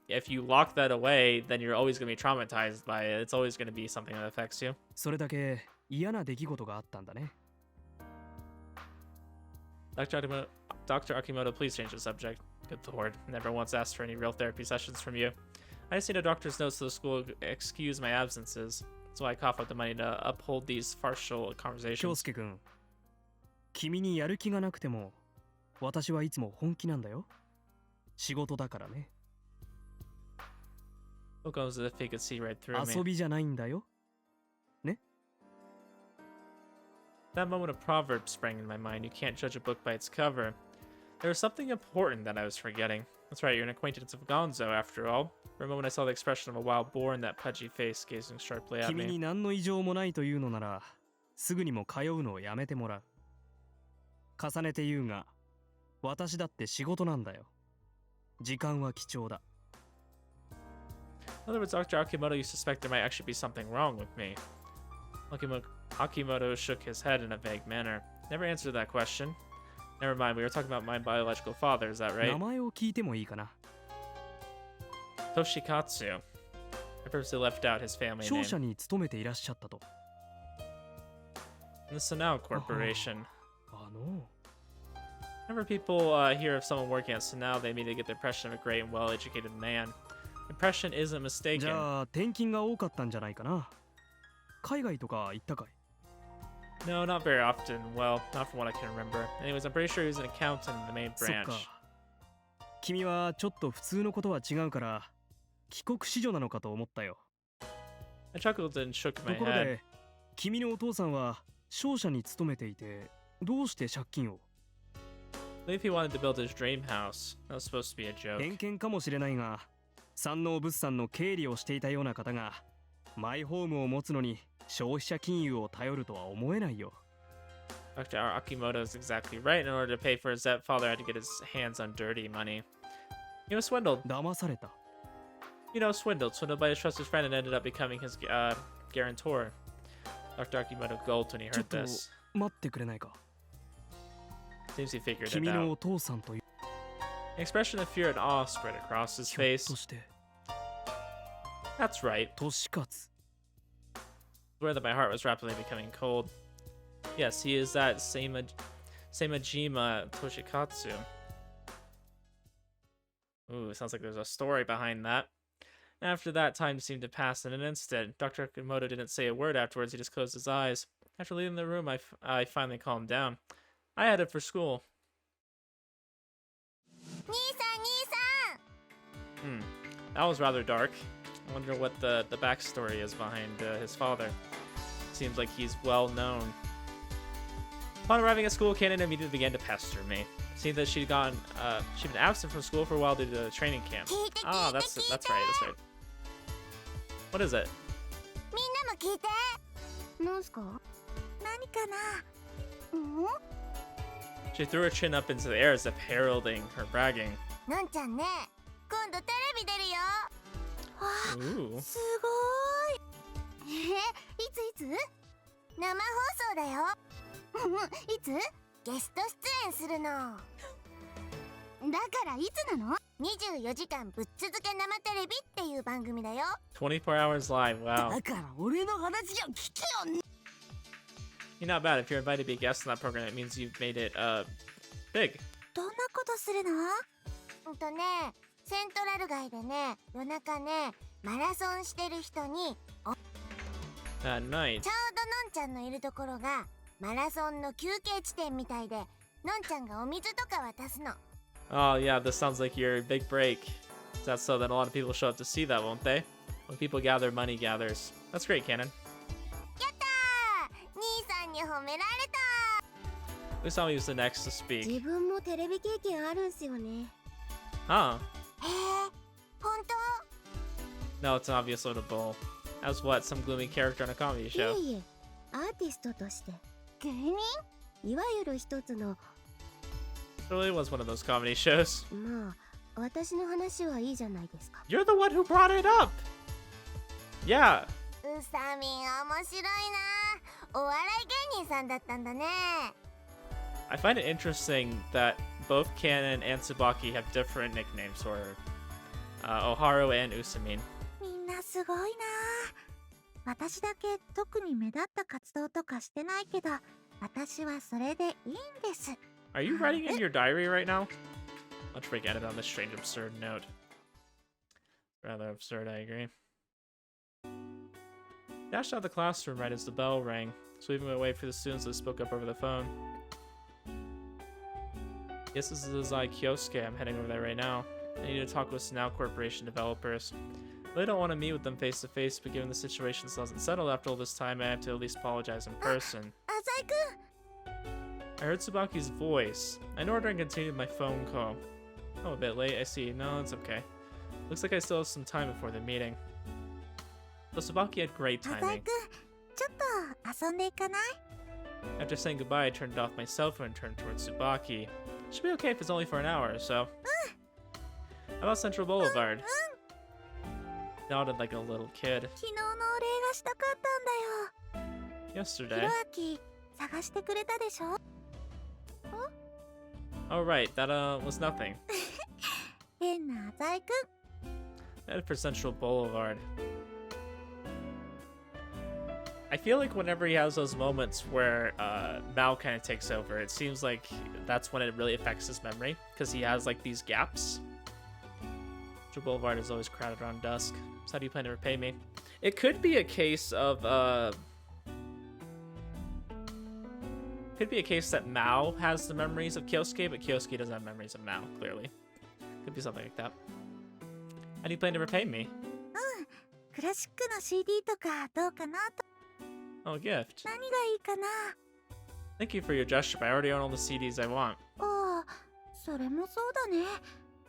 if you lock that away, then you're always going to be traumatized by it. It's always going to be something that affects you. それだけ嫌な出来事があったんだね。 Dr. Akimoto, please change the subject. Good lord, never once asked for any real therapy sessions from you. I just need a doctor's notes so the school will excuse my absences. That's why I cough up the money to uphold these farcical 京 conversations. 介くん。君にやる気がなくても、私はいつも本気なんだよ。仕事だからね。 Look as if he could see right through me. 遊びじゃないんだよ。 That moment of proverb sprang in my mind. You can't judge a book by its cover. There was something important that I was forgetting. That's right, you're an acquaintance of Gonzo, after all. For a moment I saw the expression of a wild boar in that pudgy face gazing sharply at 君 me. に何の異常もないというのなら、すぐにも通うのをやめてもらう。重ねて言うが、私だって仕事なんだよ。時間は貴重だ。 In other words, Dr. Akimoto, you suspect there might actually be something wrong with me. Akimoto shook his head in a vague manner. Never answered that question. Never mind, we were talking about my biological father, is that 名 right? 前を聞いてもいいかな。 Toshikatsu. I purposely left out his family 商 name. 社に勤めていらっしゃったと。 In the Sanao Corporation. あの、 Whenever people hear of someone working at Sanao, they immediately get the impression of a great and well-educated man. Impression isn't じ mistaken. ゃあ転勤が多かったんじゃないかな。海外とか行ったかい No, not very often. Well, not from what I can remember. Anyways, I'm pretty sure he was an accountant in the main そっ branch. か。君はちょっと普通のことは違うから、帰国子女なのかと思ったよ。 I chuckled and shook と my ころ head. で、君のお父さんは商社に勤めていて、どうして借金を I believe he wanted to build his dream house. That was supposed to be a joke. 偏見かもしれないが、山王物産の経理をしていたような方が、マイホームを持つのに消費者金融を頼るとは思えないよ。 Dr. Akimoto is exactly right. In order to pay for his debt, father had to get his hands on dirty money. He was swindled. 騙された。 Swindled by his trusted friend and ended up becoming his guarantor. Dr. Akimoto gulped when he ちょっ heard と this. 待ってくれないか。 Seems he figured it 君の out. お父さんという An expression of fear and awe spread across his ひょっ face. として That's right. 年勝。 Aware that my heart was rapidly becoming cold. Yes, he is that Seimajima Toshikatsu. Ooh, sounds like there's a story behind that. After that, time seemed to pass in an instant. Dr. Akimoto didn't say a word afterwards, he just closed his eyes. After leaving the room, I finally calmed down. I headed for school. 兄さん That was rather dark. I wonder what the backstory is behind his father. Seems like he's well known. Upon arriving at school, Kanan immediately began to pester me. Seemed that she'd been absent from school for a while due to the training camp. Ah, that's right. What is it? みんなも聞いて。なんすか？何かな？ She threw her chin up into the air as if heralding her bragging. のんちゃんね、今度テレビ出るよ。わあ、 Ooh. すごーい。いつ？生放送だよ。いつ？ゲスト出演するの。だからいつなの？24時間ぶっ続け生テレビっていう番組だよ。24 hours live, wow. だから俺の話を聞けよ。 You're not bad. If you're invited to be a guest on that program, it means you've made it, big. どんなことするの？セントラル街でね、夜中ね、マラソンしてる人に、 At night. ちょうどのんちゃんのいるところがマラソンの休憩地点みたいで、のんちゃんがお水とか渡すの。 Oh, yeah, this sounds like your big break. That's so that a lot of people show up to see that, won't they? When people gather, money gathers. That's great, Cannon. やったー！兄さんに褒められた。 Usami was the next to speak. 自分もテレビ経験あるんすよね。 Huh? へえ、本当？ No, it's an obvious notable. As what? Some gloomy character on a comedy show. いえいえ、アーティストとして。芸人？いわゆる一つの、 It really was one of those comedy shows. まあ、私の話はいいじゃないですか。 You're the one who brought it up! Yeah. うさみん面白いな。お笑い芸人さんだったんだね。 I find it interesting that both Cannon and Tsubaki have different nicknames for Oharu and Usamin. みんなすごいな。私だけ特に目立った活動とかしてないけど、私はそれでいいんです。 Are you writing in your diary right now? Much break added on this strange, absurd note. Rather absurd, I agree. Dashed out of the classroom right as the bell rang, sweeping away for the students that spoke up over the phone. Yes, this is Kyosuke. I'm heading over there right now. I need to talk with Now Corporation developers. I really don't want to meet with them face to face, but given the situation still hasn't settled after all this time, I have to at least apologize in person. 浅井くん。 I heard Tsubaki's voice. I ignored her and continued my phone call. Oh, a bit late, I see. No, it's okay. Looks like I still have some time before the meeting. But Tsubaki had great 浅井 timing. くん、ちょっと遊んでいかない？ After saying goodbye, I turned off my cell phone and turned towards Tsubaki. Should be okay if it's only for an hour or so. How about Central Boulevard? Nodded like a little kid. 昨日のお礼がしたかったんだよ。 Yesterday. ひろあき、探してくれたでしょ？ Oh, right. That, was nothing. 変な浅井くん。 Headed for Central Boulevard. I feel like whenever he has those moments where Maou kind of takes over, it seems like that's when it really affects his memory, because he has like these gaps. Central Boulevard is always crowded around dusk. So how do you plan to repay me? It could be a case of could be a case that Maou has the memories of Kyosuke, but Kyosuke doesn't have memories of Maou, clearly. Could be something like that. How do you plan to repay me? クラシックの CD とかどうかなと。 Oh, a gift. 何がいいかな？ Thank you for your gesture, but I already own all the CDs I want. ああ、それもそうだね。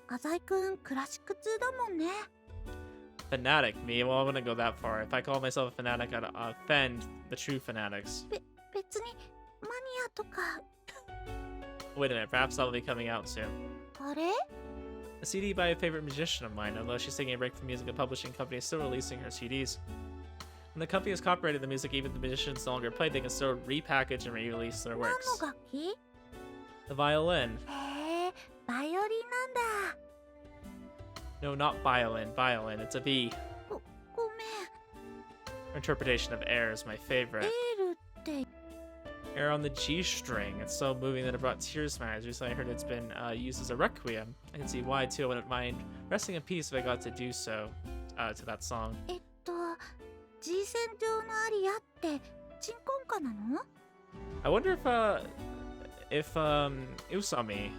浅井くん、クラシック通だもんね。 Fanatic? Me? Well, I wouldn't go that far. If I call myself a fanatic, I'd offend the true fanatics. 別に、マニアとか。 Wait a minute, perhaps that'll be coming out soon. あれ？ A CD by a favorite musician of mine, although she's taking a break from music, a publishing company is still releasing her CDs. When the company has copyrighted the music, even if the musicians no longer play, they can still repackage and re-release their 何 works. の楽器？ The violin. へえ、バイオリンなんだ。 No, not violin. Violin. It's a V. ごめん。 Her interpretation of air is my エ favorite. ールって。 Air on the G string. It's so moving that it brought tears to my eyes. Recently, I heard it's been used as a requiem. I can see why too. I wouldn't mind resting in peace if I got to do so to that song. G-Senjou のアリアって鎮魂歌なの？ I wonder if Usami,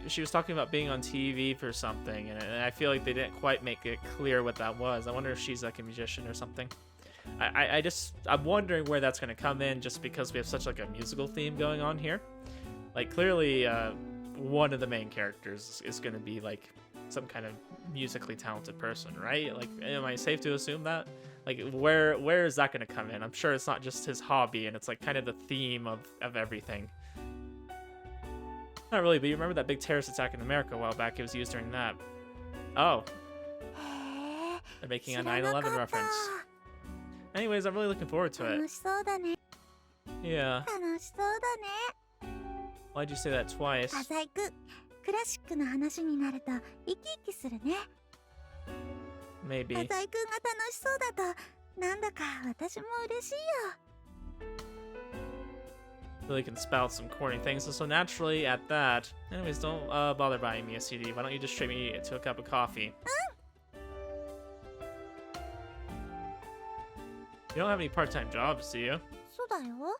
she was talking about being on TV for something, and I feel like they didn't quite make it clear what that was. I wonder if she's like a musician or something. I'm wondering where that's gonna come in, just because we have such like a musical theme going on here. Like clearly, one of the main characters is gonna be like some kind of musically talented person, right? Like, am I safe to assume that? Like, where is that gonna come in? I'm sure it's not just his hobby, and it's like kind of the theme of everything. Not really, but you remember that big terrorist attack in America a while back? It was used during that. Oh, へえ。 they're making 知 a らなか 9/11 った reference. Anyways, I'm really looking forward to it. 楽しそうだね。 Yeah. 楽しそうだね。 Why'd you say that twice? 浅井くん、クラシックの話になると生き生きするね。 Maybe. 浅井くんが楽しそうだと、なんだか私も嬉しいよ。 Really can spout some corny things, and so naturally at that. Anyways, don't bother buying me a CD. Why don't you just treat me to a cup of coffee? You don't have any part-time jobs, do you? そうだよ。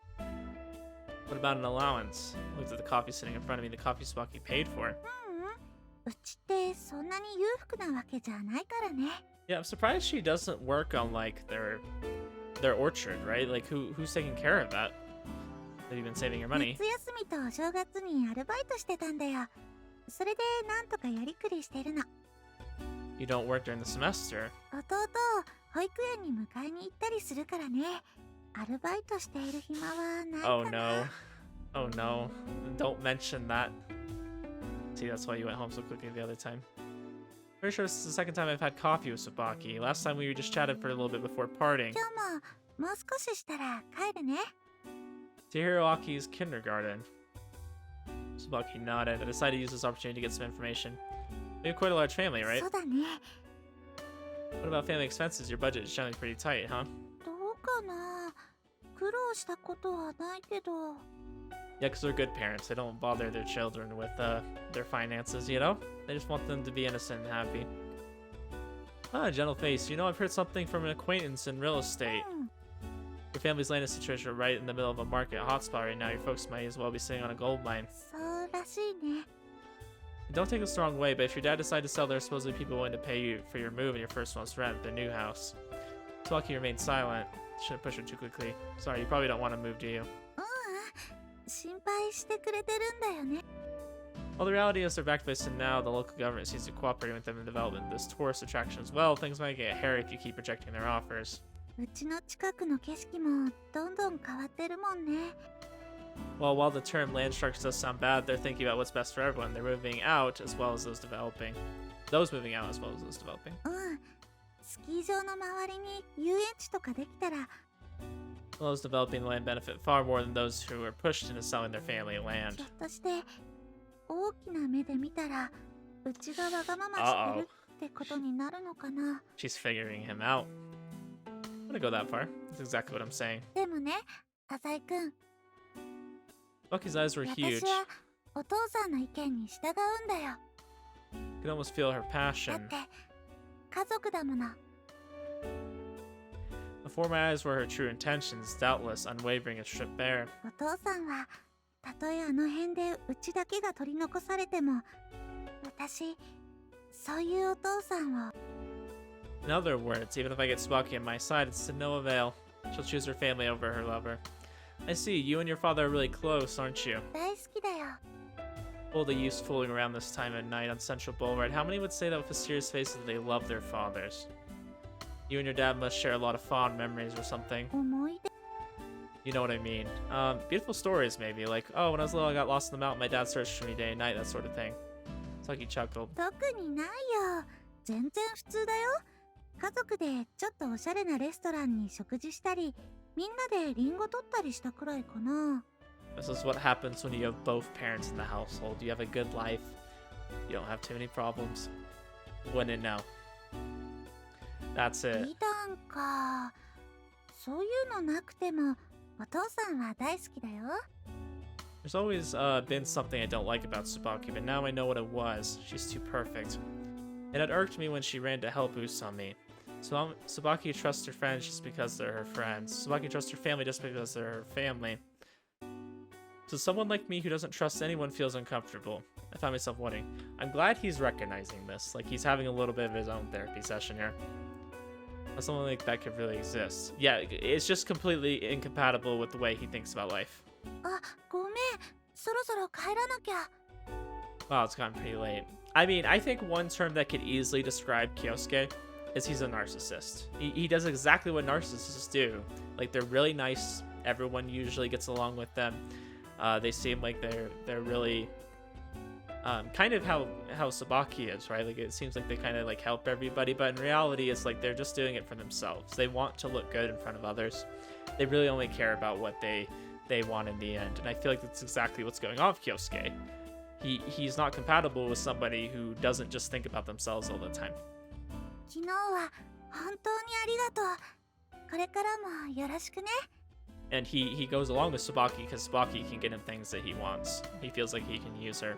What about an allowance? Looked at the coffee sitting in front of me, the coffee spot he paid for. うちってそんなに裕福なわけじゃないからね。 Yeah, I'm surprised she doesn't work on like their orchard, right? Like who's taking care of that? Have you been saving your money? 夏休みとお正月にアルバイトしてたんだよ。それでなんとかやりくりしてるの。 You don't work during the semester. 弟を保育園に迎えに行ったりするからね。アルバイトしている暇はないかな。 Oh no. Oh no. Don't mention that. See, that's why you went home so quickly the other time. Pretty sure this is the second time I've had coffee with Sabaki. Last time we just chatted for a little bit before parting. 今日ももう少ししたら帰るね。 To Hiroaki's kindergarten. Sabaki nodded. I decided to use this opportunity to get some information. We have quite a large family, right? そうだね。 What about family expenses? Your budget is generally pretty tight, huh? どうかな。苦労したことはないけど。 Yeah, because they're good parents. They don't bother their children with their finances, you know? They just want them to be innocent and happy. Ah, gentle face. You know, I've heard something from an acquaintance in real estate. Your family's land is situated right in the middle of a market hotspot right now. Your folks might as well be sitting on a gold mine. そうらしいね。 Don't take this the wrong way, but if your dad decided to sell, there are supposedly people willing to pay you for your move and your first month's rent at their new house. Twaki remained silent. Shouldn't push her too quickly. Sorry, you probably don't want to move, do you? 心配してくれてるんだよね。 Well, the reality is they're backed by us, and now the local government seems to cooperate with them in the development of this tourist attraction as well. Things might get hairy if you keep rejecting their offers. うちの近くの景色もどんどん変わってるもんね。 Well, while the term land structure does sound bad, they're thinking about what's best for everyone. They're moving out as well as those developing. Those moving out as well as those developing. スキー場の周りに遊園地とかできたら、 Those developing the land benefit far more than those who are pushed into selling their family ひ land. ょっとして大きな目で見たら、うちがわがまましてるってことになるのかな。 She's figuring him out. I'm gonna go that far. That's exactly what I'm saying. でもね、浅井くん、 Bucky's eyes were 私 huge. はお父さんの意見に従うんだよ。 You could almost feel her だ passion. って家族だもの。 Before my eyes were her true intentions, doubtless, unwavering as stripped bare. お父さんはたとえあの辺でうちだけが取り残されても、私そういうお父さんを。 In other words, even if I get Sparky on my side, it's to no avail. She'll choose her family over her lover. I see, you and your father are really close, aren't you? 大好きだよ。 All the youths fooling around this time of night on Central Boulevard. How many would say that with a serious face that they love their fathers? You and your dad must share a lot of fond memories or something. 思い出 You know what I mean. Beautiful stories maybe, like, oh, when I was little I got lost in the mountain, my dad searched for me day and night, that sort of thing. Tucky chuckled. 特にないよ。全然普通だよ。家族でちょっとおしゃれなレストランに食事したり、みんなでリンゴ取ったりしたくらいかな。This is what happens when you have both parents in the household. You have a good life. You don't have too many problems. Wouldn't know. That's it. リタンか。そういうのなくても、お父さんは大好きだよ。There's always been something I don't like about Tsubaki, but now I know what it was. She's too perfect. It had irked me when she ran to help Usami. So Tsubaki trusts her friends just because they're her friends. Tsubaki trusts her family just because they're her family. So someone like me who doesn't trust anyone feels uncomfortable. I find myself wondering. I'm glad he's recognizing this. Like, he's having a little bit of his own therapy session here. Someone like that could really exist. Yeah, it's just completely incompatible with the way he thinks about life. あ、ごめん。そろそろ帰らなきゃ。Wow, it's gotten pretty late. I mean, I think one term that could easily describe Kyosuke is he's a narcissist. He does exactly what narcissists do. Like, they're really nice. Everyone usually gets along with them. They seem like they're really kind of how Sabaki is, right? Like, it seems like they kind of like help everybody, but in reality, it's like they're just doing it for themselves. They want to look good in front of others. They really only care about what they want in the end, and I feel like that's exactly what's going on with Kyosuke. He's not compatible with somebody who doesn't just think about themselves all the time. 昨日は本当にありがとう。これからもよろしくね。And he goes along with Tsubaki because Tsubaki can get him things that he wants. He feels like he can use her.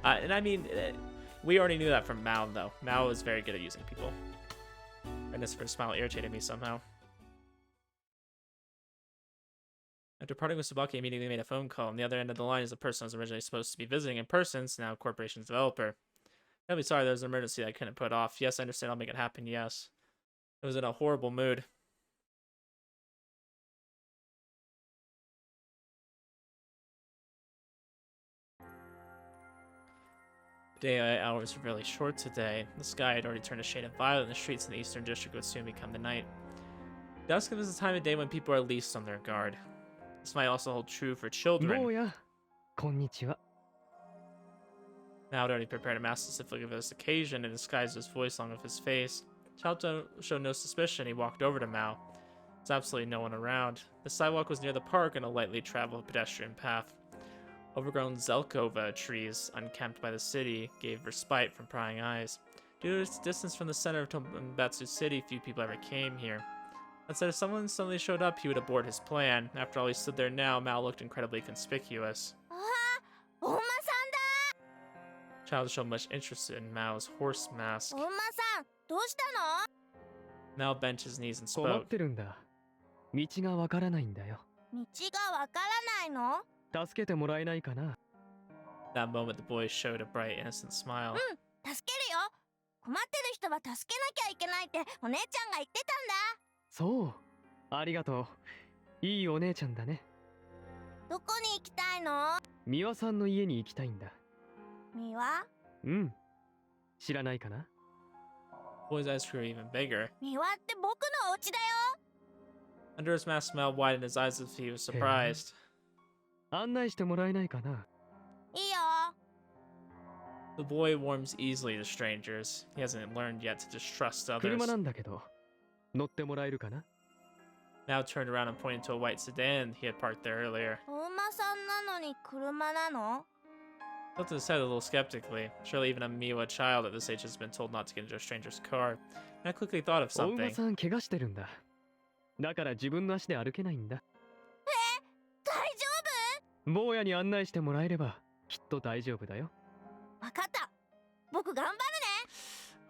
And I mean, we already knew that from Maou, though. Maou is very good at using people. And this first smile irritated me somehow. After parting with Tsubaki, I immediately made a phone call. On the other end of the line is the person I was originally supposed to be visiting in person, so now corporation's developer. I'm really sorry there was an emergency that I couldn't put off. Yes, I understand, I'll make it happen, yes. I was in a horrible mood. Daylight hours are really short today. The sky had already turned a shade of violet, and the streets in the eastern district would soon become the night. Dusk is the time of day when people are least on their guard. This might also hold true for children. Moya, konnichiwa. Now had already prepared a mask specifically for this occasion and disguised his voice along with his face. Child showed no suspicion. He walked over to Maou. There's absolutely no one around. The sidewalk was near the park and a lightly traveled pedestrian path. Overgrown Zelkova trees, unkempt by the city, gave respite from prying eyes. Due to its distance from the center of Tombetsu City, few people ever came here. That said, if someone suddenly showed up, he would abort his plan. After all, he stood there now. Maou looked incredibly conspicuous. お馬さんだ。 Child showed much interest in Mao's horse mask. お馬さん、どうしたの？ Mao bent his knees and 困っ spoke. てるんだ。道がわからないんだよ。道がわからないの？助けてもらえないかな。 That moment, the boy showed a bright, innocent smile. 助けるよ。困ってる人は助けなきゃいけないってお姉ちゃんが言ってたんだ。そう。ありがとう。いいお姉ちゃんだね。どこに行きたいの？美輪さんの家に行きたいんだ。ミワ？うん。知らないかな。 The boy's eyes grew even bigger. ミワって僕のお家だよ。 Under his mask, Mao widened his eyes as if he was surprised. 案内してもらえないかな。いいよ。 The boy warms easily to strangers. He hasn't learned yet to just trust others. 車なんだけど、乗ってもらえるかな。 Mao turned around and pointed to a white sedan he had parked there earlier. お馬さんなのに車なの？ He tilted his head a little skeptically. Surely even a Miwa child at this age has been told not to get into a stranger's car. And I quickly thought of お馬 something. さん怪我してるんだ。だから自分の足で歩けないんだ。大丈坊やに案内してもらえればきっと大丈夫だよ。夫？わかった。僕頑張るね。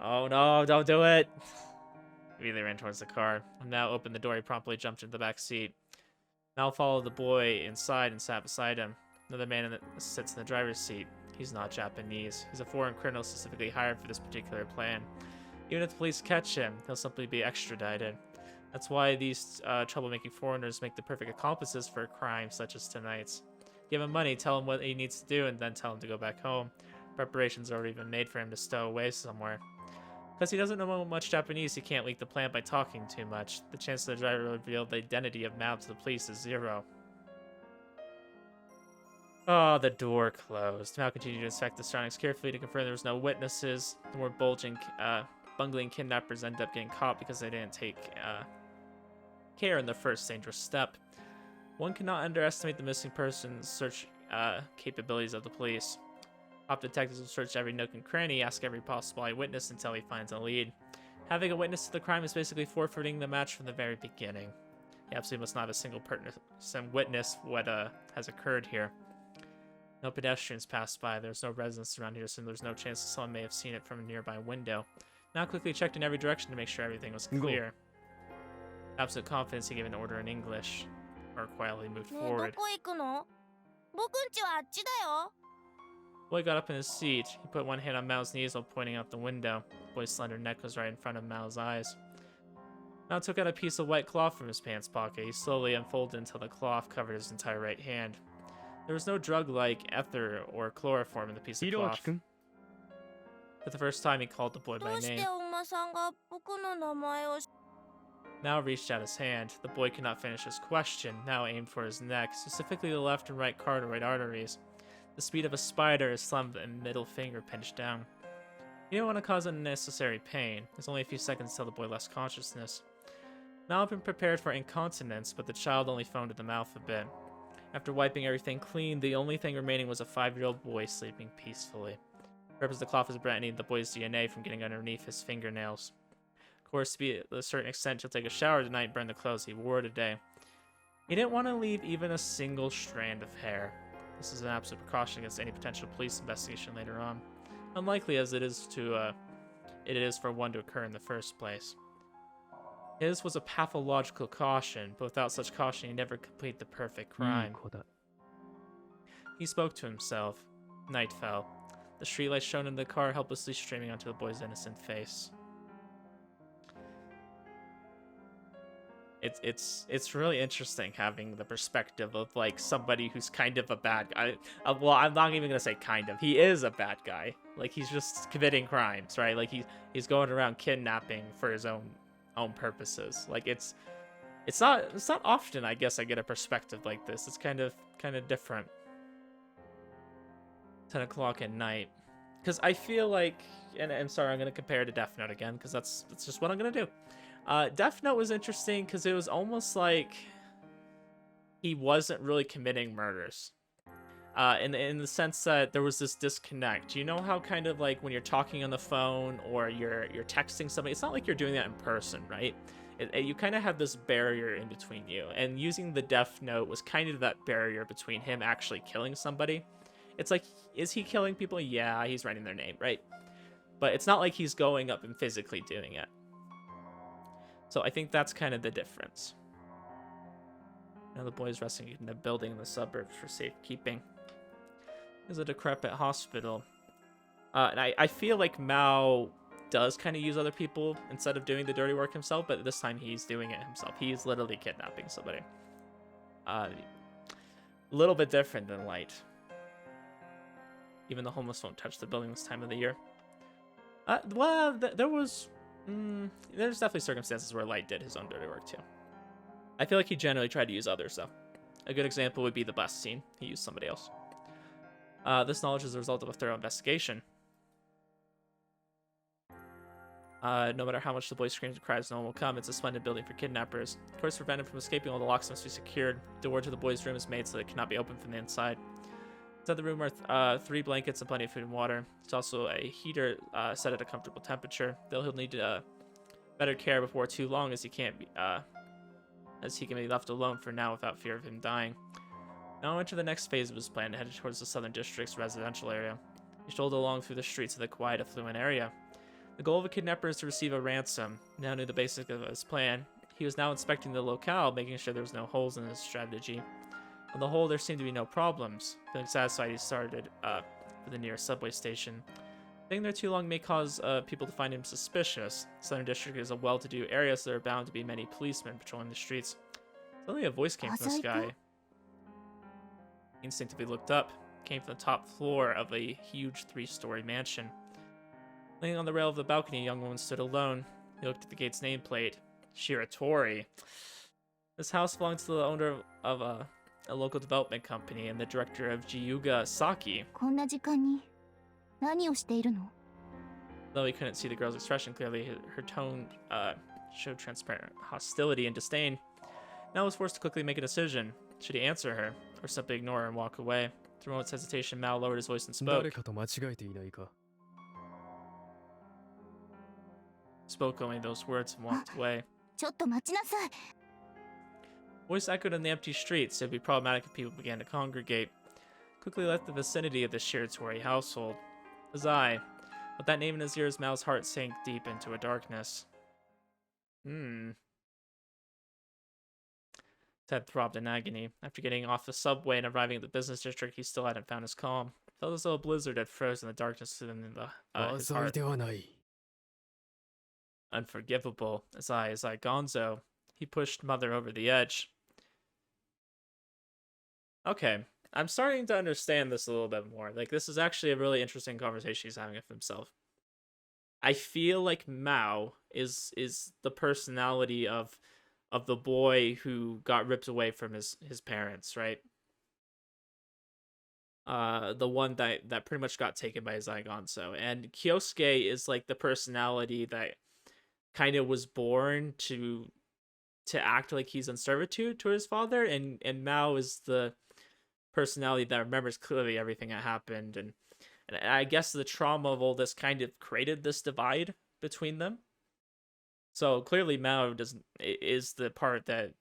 Oh no, don't do it! Immediately ran towards the car. Mao opened the door. He promptly jumped into the back seat. Mao followed the boy inside and sat beside him. Another man sits in the driver's seat. He's not Japanese. He's a foreign criminal specifically hired for this particular plan. Even if the police catch him, he'll simply be extradited. That's why these troublemaking foreigners make the perfect accomplices for a crime such as tonight's. Give him money, tell him what he needs to do, and then tell him to go back home. Preparations already been made for him to stow away somewhere. Because he doesn't know much Japanese, he can't leak the plan by talking too much. The chance the driver will reveal the identity of Mao to the police is 0. Oh, the door closed. Mao continued to inspect the surroundings carefully to confirm there was no witnesses. The more bulging bungling kidnappers end up getting caught because they didn't take care in the first dangerous step. One cannot underestimate the missing persons search capabilities of the police. Top detectives will search every nook and cranny, ask every possible eyewitness until he finds a lead. Having a witness to the crime is basically forfeiting the match from the very beginning. He absolutely must not have a single person witness what has occurred here. No pedestrians passed by. There's no residents around here, so there's no chance that someone may have seen it from a nearby window. Now quickly checked in every direction to make sure everything was clear. Absolute confidence, he gave an order in English, or quietly moved forward. Boy got up in his seat. He put one hand on Mao's knees while pointing out the window. The boy's slender neck was right in front of Mao's eyes. Mao took out a piece of white cloth from his pants pocket. He slowly unfolded until the cloth covered his entire right hand. There was no drug-like ether or chloroform in the piece of cloth. For the first time, he called the boy by name. Mao reached out his hand. The boy could not finish his question. Mao aimed for his neck, specifically the left and right carotid arteries. The speed of a spider, his thumb and middle finger pinched down. He didn't want to cause unnecessary pain. It was only a few seconds till the boy lost consciousness. Mao had been prepared for incontinence, but the child only foamed at the mouth a bit. After wiping everything clean, the only thing remaining was a 5-year-old boy sleeping peacefully. The purpose of the cloth was preventing the boy's DNA from getting underneath his fingernails. Of course, to a certain extent, he'll take a shower tonight and burn the clothes he wore today. He didn't want to leave even a single strand of hair. This is an absolute precaution against any potential police investigation later on, unlikely as it is for one to occur in the first place. His was a pathological caution, but without such caution, he never complete the perfect crime. He spoke to himself. Night fell. The streetlight shone in the car, helplessly streaming onto the boy's innocent face. It's really interesting having the perspective of like somebody who's kind of a bad guy. Well, I'm not even gonna say kind of. He is a bad guy. Like he's just committing crimes, right? Like he's going around kidnapping for his own purposes. Like it's not often I guess I get a perspective like this. It's kind of different. 10 o'clock at night, because I feel like, and I'm sorry, I'm gonna compare it to Death Note again because that's just what I'm gonna do. Death Note was interesting because it was almost like he wasn't really committing murders. In the sense that there was this disconnect. You know how kind of like when you're talking on the phone or you're texting somebody, it's not like you're doing that in person, right? You kind of have this barrier in between you, and using the Death Note was kind of that barrier between him actually killing somebody. It's like, is he killing people? Yeah, he's writing their name, right? But it's not like he's going up and physically doing it. So I think that's kind of the difference. Now the boy's resting in a building in the suburbs for safekeeping. There's a decrepit hospital. And I feel like Mao does kind of use other people instead of doing the dirty work himself, but this time he's doing it himself. He's literally kidnapping somebody. A little bit different than Light. Even the homeless won't touch the building this time of the year. Well, there's definitely circumstances where Light did his own dirty work too. I feel like he generally tried to use others though. A good example would be the bus scene. He used somebody else. This knowledge is the result of a thorough investigation. No matter how much the boy screams and cries, no one will come. It's a splendid building for kidnappers. Of course, to prevent him from escaping, all the locks must be secured. The door to the boy's room is made so that it cannot be opened from the inside. Inside the room are 3 blankets and plenty of food and water. There's also a heater set at a comfortable temperature. Though he'll need better care before too long, as he can be left alone for now without fear of him dying. Now enter the next phase of his plan, headed towards the Southern District's residential area. He strolled along through the streets of the quiet, affluent area. The goal of a kidnapper is to receive a ransom. He now knew the basics of his plan. He was now inspecting the locale, making sure there was no holes in his strategy. On the whole, there seemed to be no problems. Feeling satisfied, he started for the nearest subway station. Staying there too long may cause people to find him suspicious. Southern District is a well-to-do area, so there are bound to be many policemen patrolling the streets. Suddenly a voice came from the sky. He instinctively looked up. It came from the top floor of a huge 3-story mansion. Leaning on the rail of the balcony, a young woman stood alone. He looked at the gate's nameplate. Shiratori. This house belongs to the owner of a local development company and the director of Jiyuga Saki. Though he couldn't see the girl's expression clearly, her tone showed transparent hostility and disdain. Now was forced to quickly make a decision. Should he answer her, or simply ignore her and walk away? Through a moment's hesitation, Mao lowered his voice and spoke. 誰かと間違えていないか Spoke only those words and walked away. ちょっと待ちなさい。 Voice echoed in the empty streets. It would be problematic if people began to congregate. Quickly left the vicinity of the shared Tory household. Azai. With that name in his ears, Mao's heart sank deep into a darkness. His head throbbed in agony. After getting off the subway and arriving at the business district, he still hadn't found his calm. Felt as though a blizzard had frozen the darkness in his 浅い heart. ではない Unforgivable. Azai Gonzo. He pushed Mother over the edge. Okay, I'm starting to understand this a little bit more. Like, this is actually a really interesting conversation he's having with himself. I feel like Mao is the personality of the boy who got ripped away from his parents, right? The one that pretty much got taken by Zygonzo. And Kyosuke is like the personality that kind of was born to act like he's in servitude to his father, and Mao is the personality that remembers clearly everything that happened, and I guess the trauma of all this kind of created this divide between them. So clearly Mao is the part that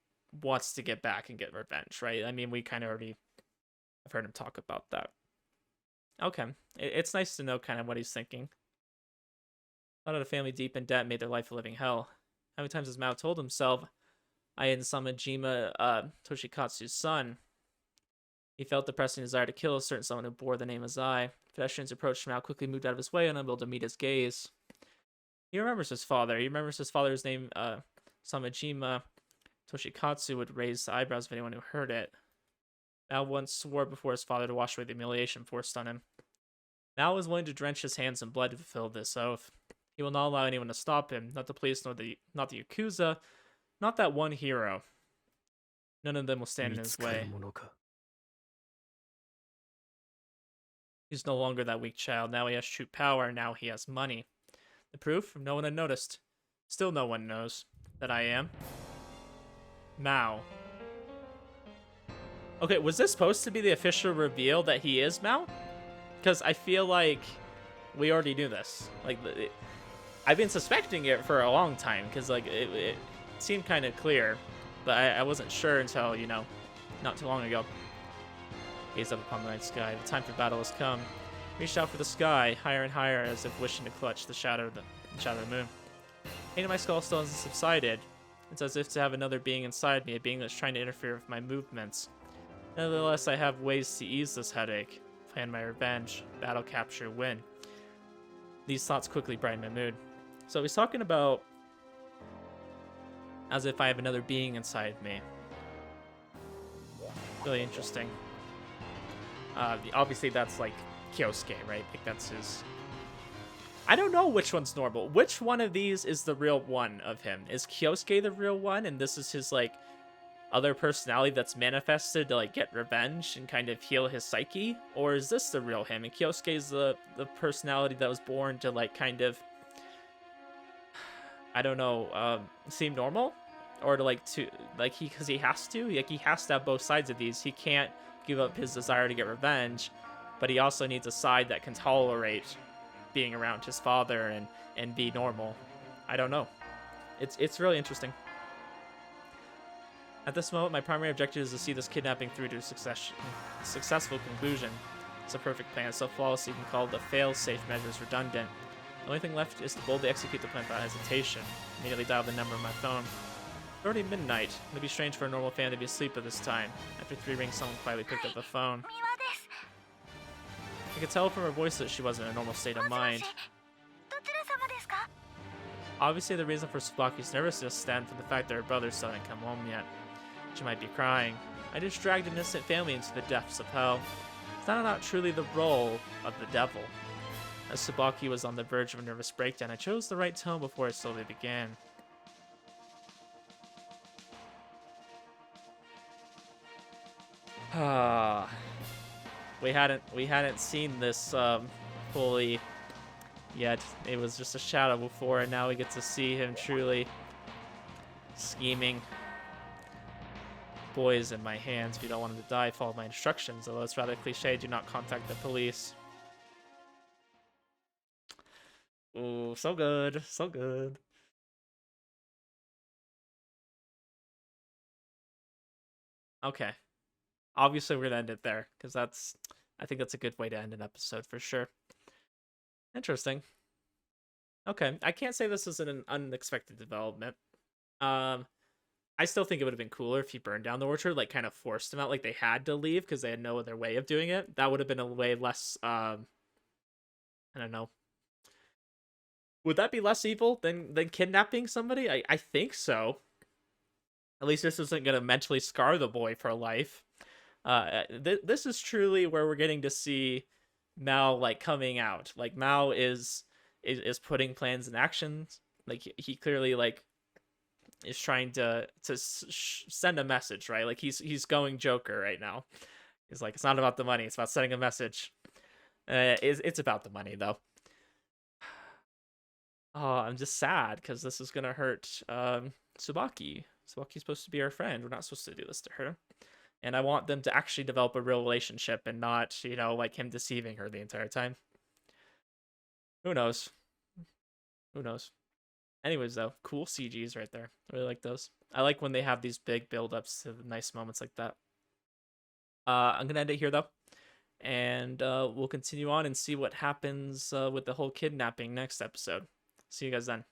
wants to get back and get revenge, right? I mean, we kind of already have heard him talk about that. Okay, it's nice to know kind of what he's thinking. Thought of a family deep in debt made their life a living hell. How many times has Mao told himself, I am Samejima Toshikatsu's son? He felt the pressing desire to kill a certain someone who bore the name Azai. Pedestrians approached Mao, quickly moved out of his way, unable to meet his gaze. He remembers his father. He remembers his father's name, Samejima Toshikatsu, would raise the eyebrows of anyone who heard it. Mao once swore before his father to wash away the humiliation forced on him. Mao was willing to drench his hands in blood to fulfill this oath. He will not allow anyone to stop him, not the police, not the Yakuza, not that one hero. None of them will stand in his way. 見つかるものか He's no longer that weak child. Now he has true power. Now he has money. The proof? No one had noticed. Still no one knows that I am Mao. Okay, was this supposed to be the official reveal that he is Mao? Because I feel like we already knew this. Like, I've been suspecting it for a long time, because like it seemed kind of clear, but I wasn't sure until, you know, not too long ago. Gazed up upon the night sky. The time for battle has come. Reached out for the sky, higher and higher, as if wishing to clutch the shadow of the moon. Pain in my skull still hasn't subsided. It's as if to have another being inside me, a being that's trying to interfere with my movements. Nevertheless, I have ways to ease this headache. Plan my revenge, battle capture, win. These thoughts quickly brighten my mood. So he's talking about as if I have another being inside me. Really interesting. Obviously that's like Kyosuke, right? Like that's his... I don't know which one's normal. Which one of these is the real one of him? Is Kyosuke the real one, and this is his like other personality that's manifested to like get revenge and kind of heal his psyche? Or is this the real him, and Kyosuke is the personality that was born to like kind of, I don't know, seem normal? Or to like because he has to have both sides of these. He can't give up his desire to get revenge, but he also needs a side that can tolerate being around his father and be normal. I don't know. It's really interesting. At this moment, my primary objective is to see this kidnapping through to a successful conclusion. It's a perfect plan, so flawless you can call the fail-safe measures redundant. The only thing left is to boldly execute the plan without hesitation. Immediately dial the number on my phone. It's already midnight. It would be strange for a normal fan to be asleep at this time. After 3 rings, someone quietly picked up the phone. 三輪です。 I could tell from her voice that she wasn't in a normal state of mind. どちら様ですか？ Obviously, the reason for Tsubaki's nervousness stemmed from the fact that her brother still hadn't come home yet. She might be crying. I just dragged an innocent family into the depths of hell. Is that not truly the role of the devil? As Tsubaki was on the verge of a nervous breakdown, I chose the right tone before I slowly began. We hadn't seen this fully Yet it was just a shadow before, and now we get to see him truly scheming. Boys in my hands. If you don't want him to die, follow my instructions. Although it's rather cliche, do not contact the police. Ooh, so good. So good. Okay. Obviously, we're gonna end it there, because I think that's a good way to end an episode for sure. Interesting. Okay, I can't say this is an unexpected development. I still think it would have been cooler if he burned down the orchard, like kind of forced them out, like they had to leave because they had no other way of doing it. That would have been a way less, I don't know. Would that be less evil than kidnapping somebody? I think so. At least this isn't gonna mentally scar the boy for life. This is truly where we're getting to see Maou like coming out. Like Maou is putting plans in action. Like he clearly like is trying to send a message, right? Like he's going Joker right now. He's like, it's not about the money, it's about sending a message. It's about the money though. Oh, I'm just sad because this is gonna hurt Tsubaki. Tsubaki's supposed to be our friend. We're not supposed to do this to her. And I want them to actually develop a real relationship and not, you know, like him deceiving her the entire time. Who knows? Who knows? Anyways, though, cool CGs right there. I really like those. I like when they have these big build-ups to nice moments like that. I'm going to end it here, though. And we'll continue on and see what happens with the whole kidnapping next episode. See you guys then.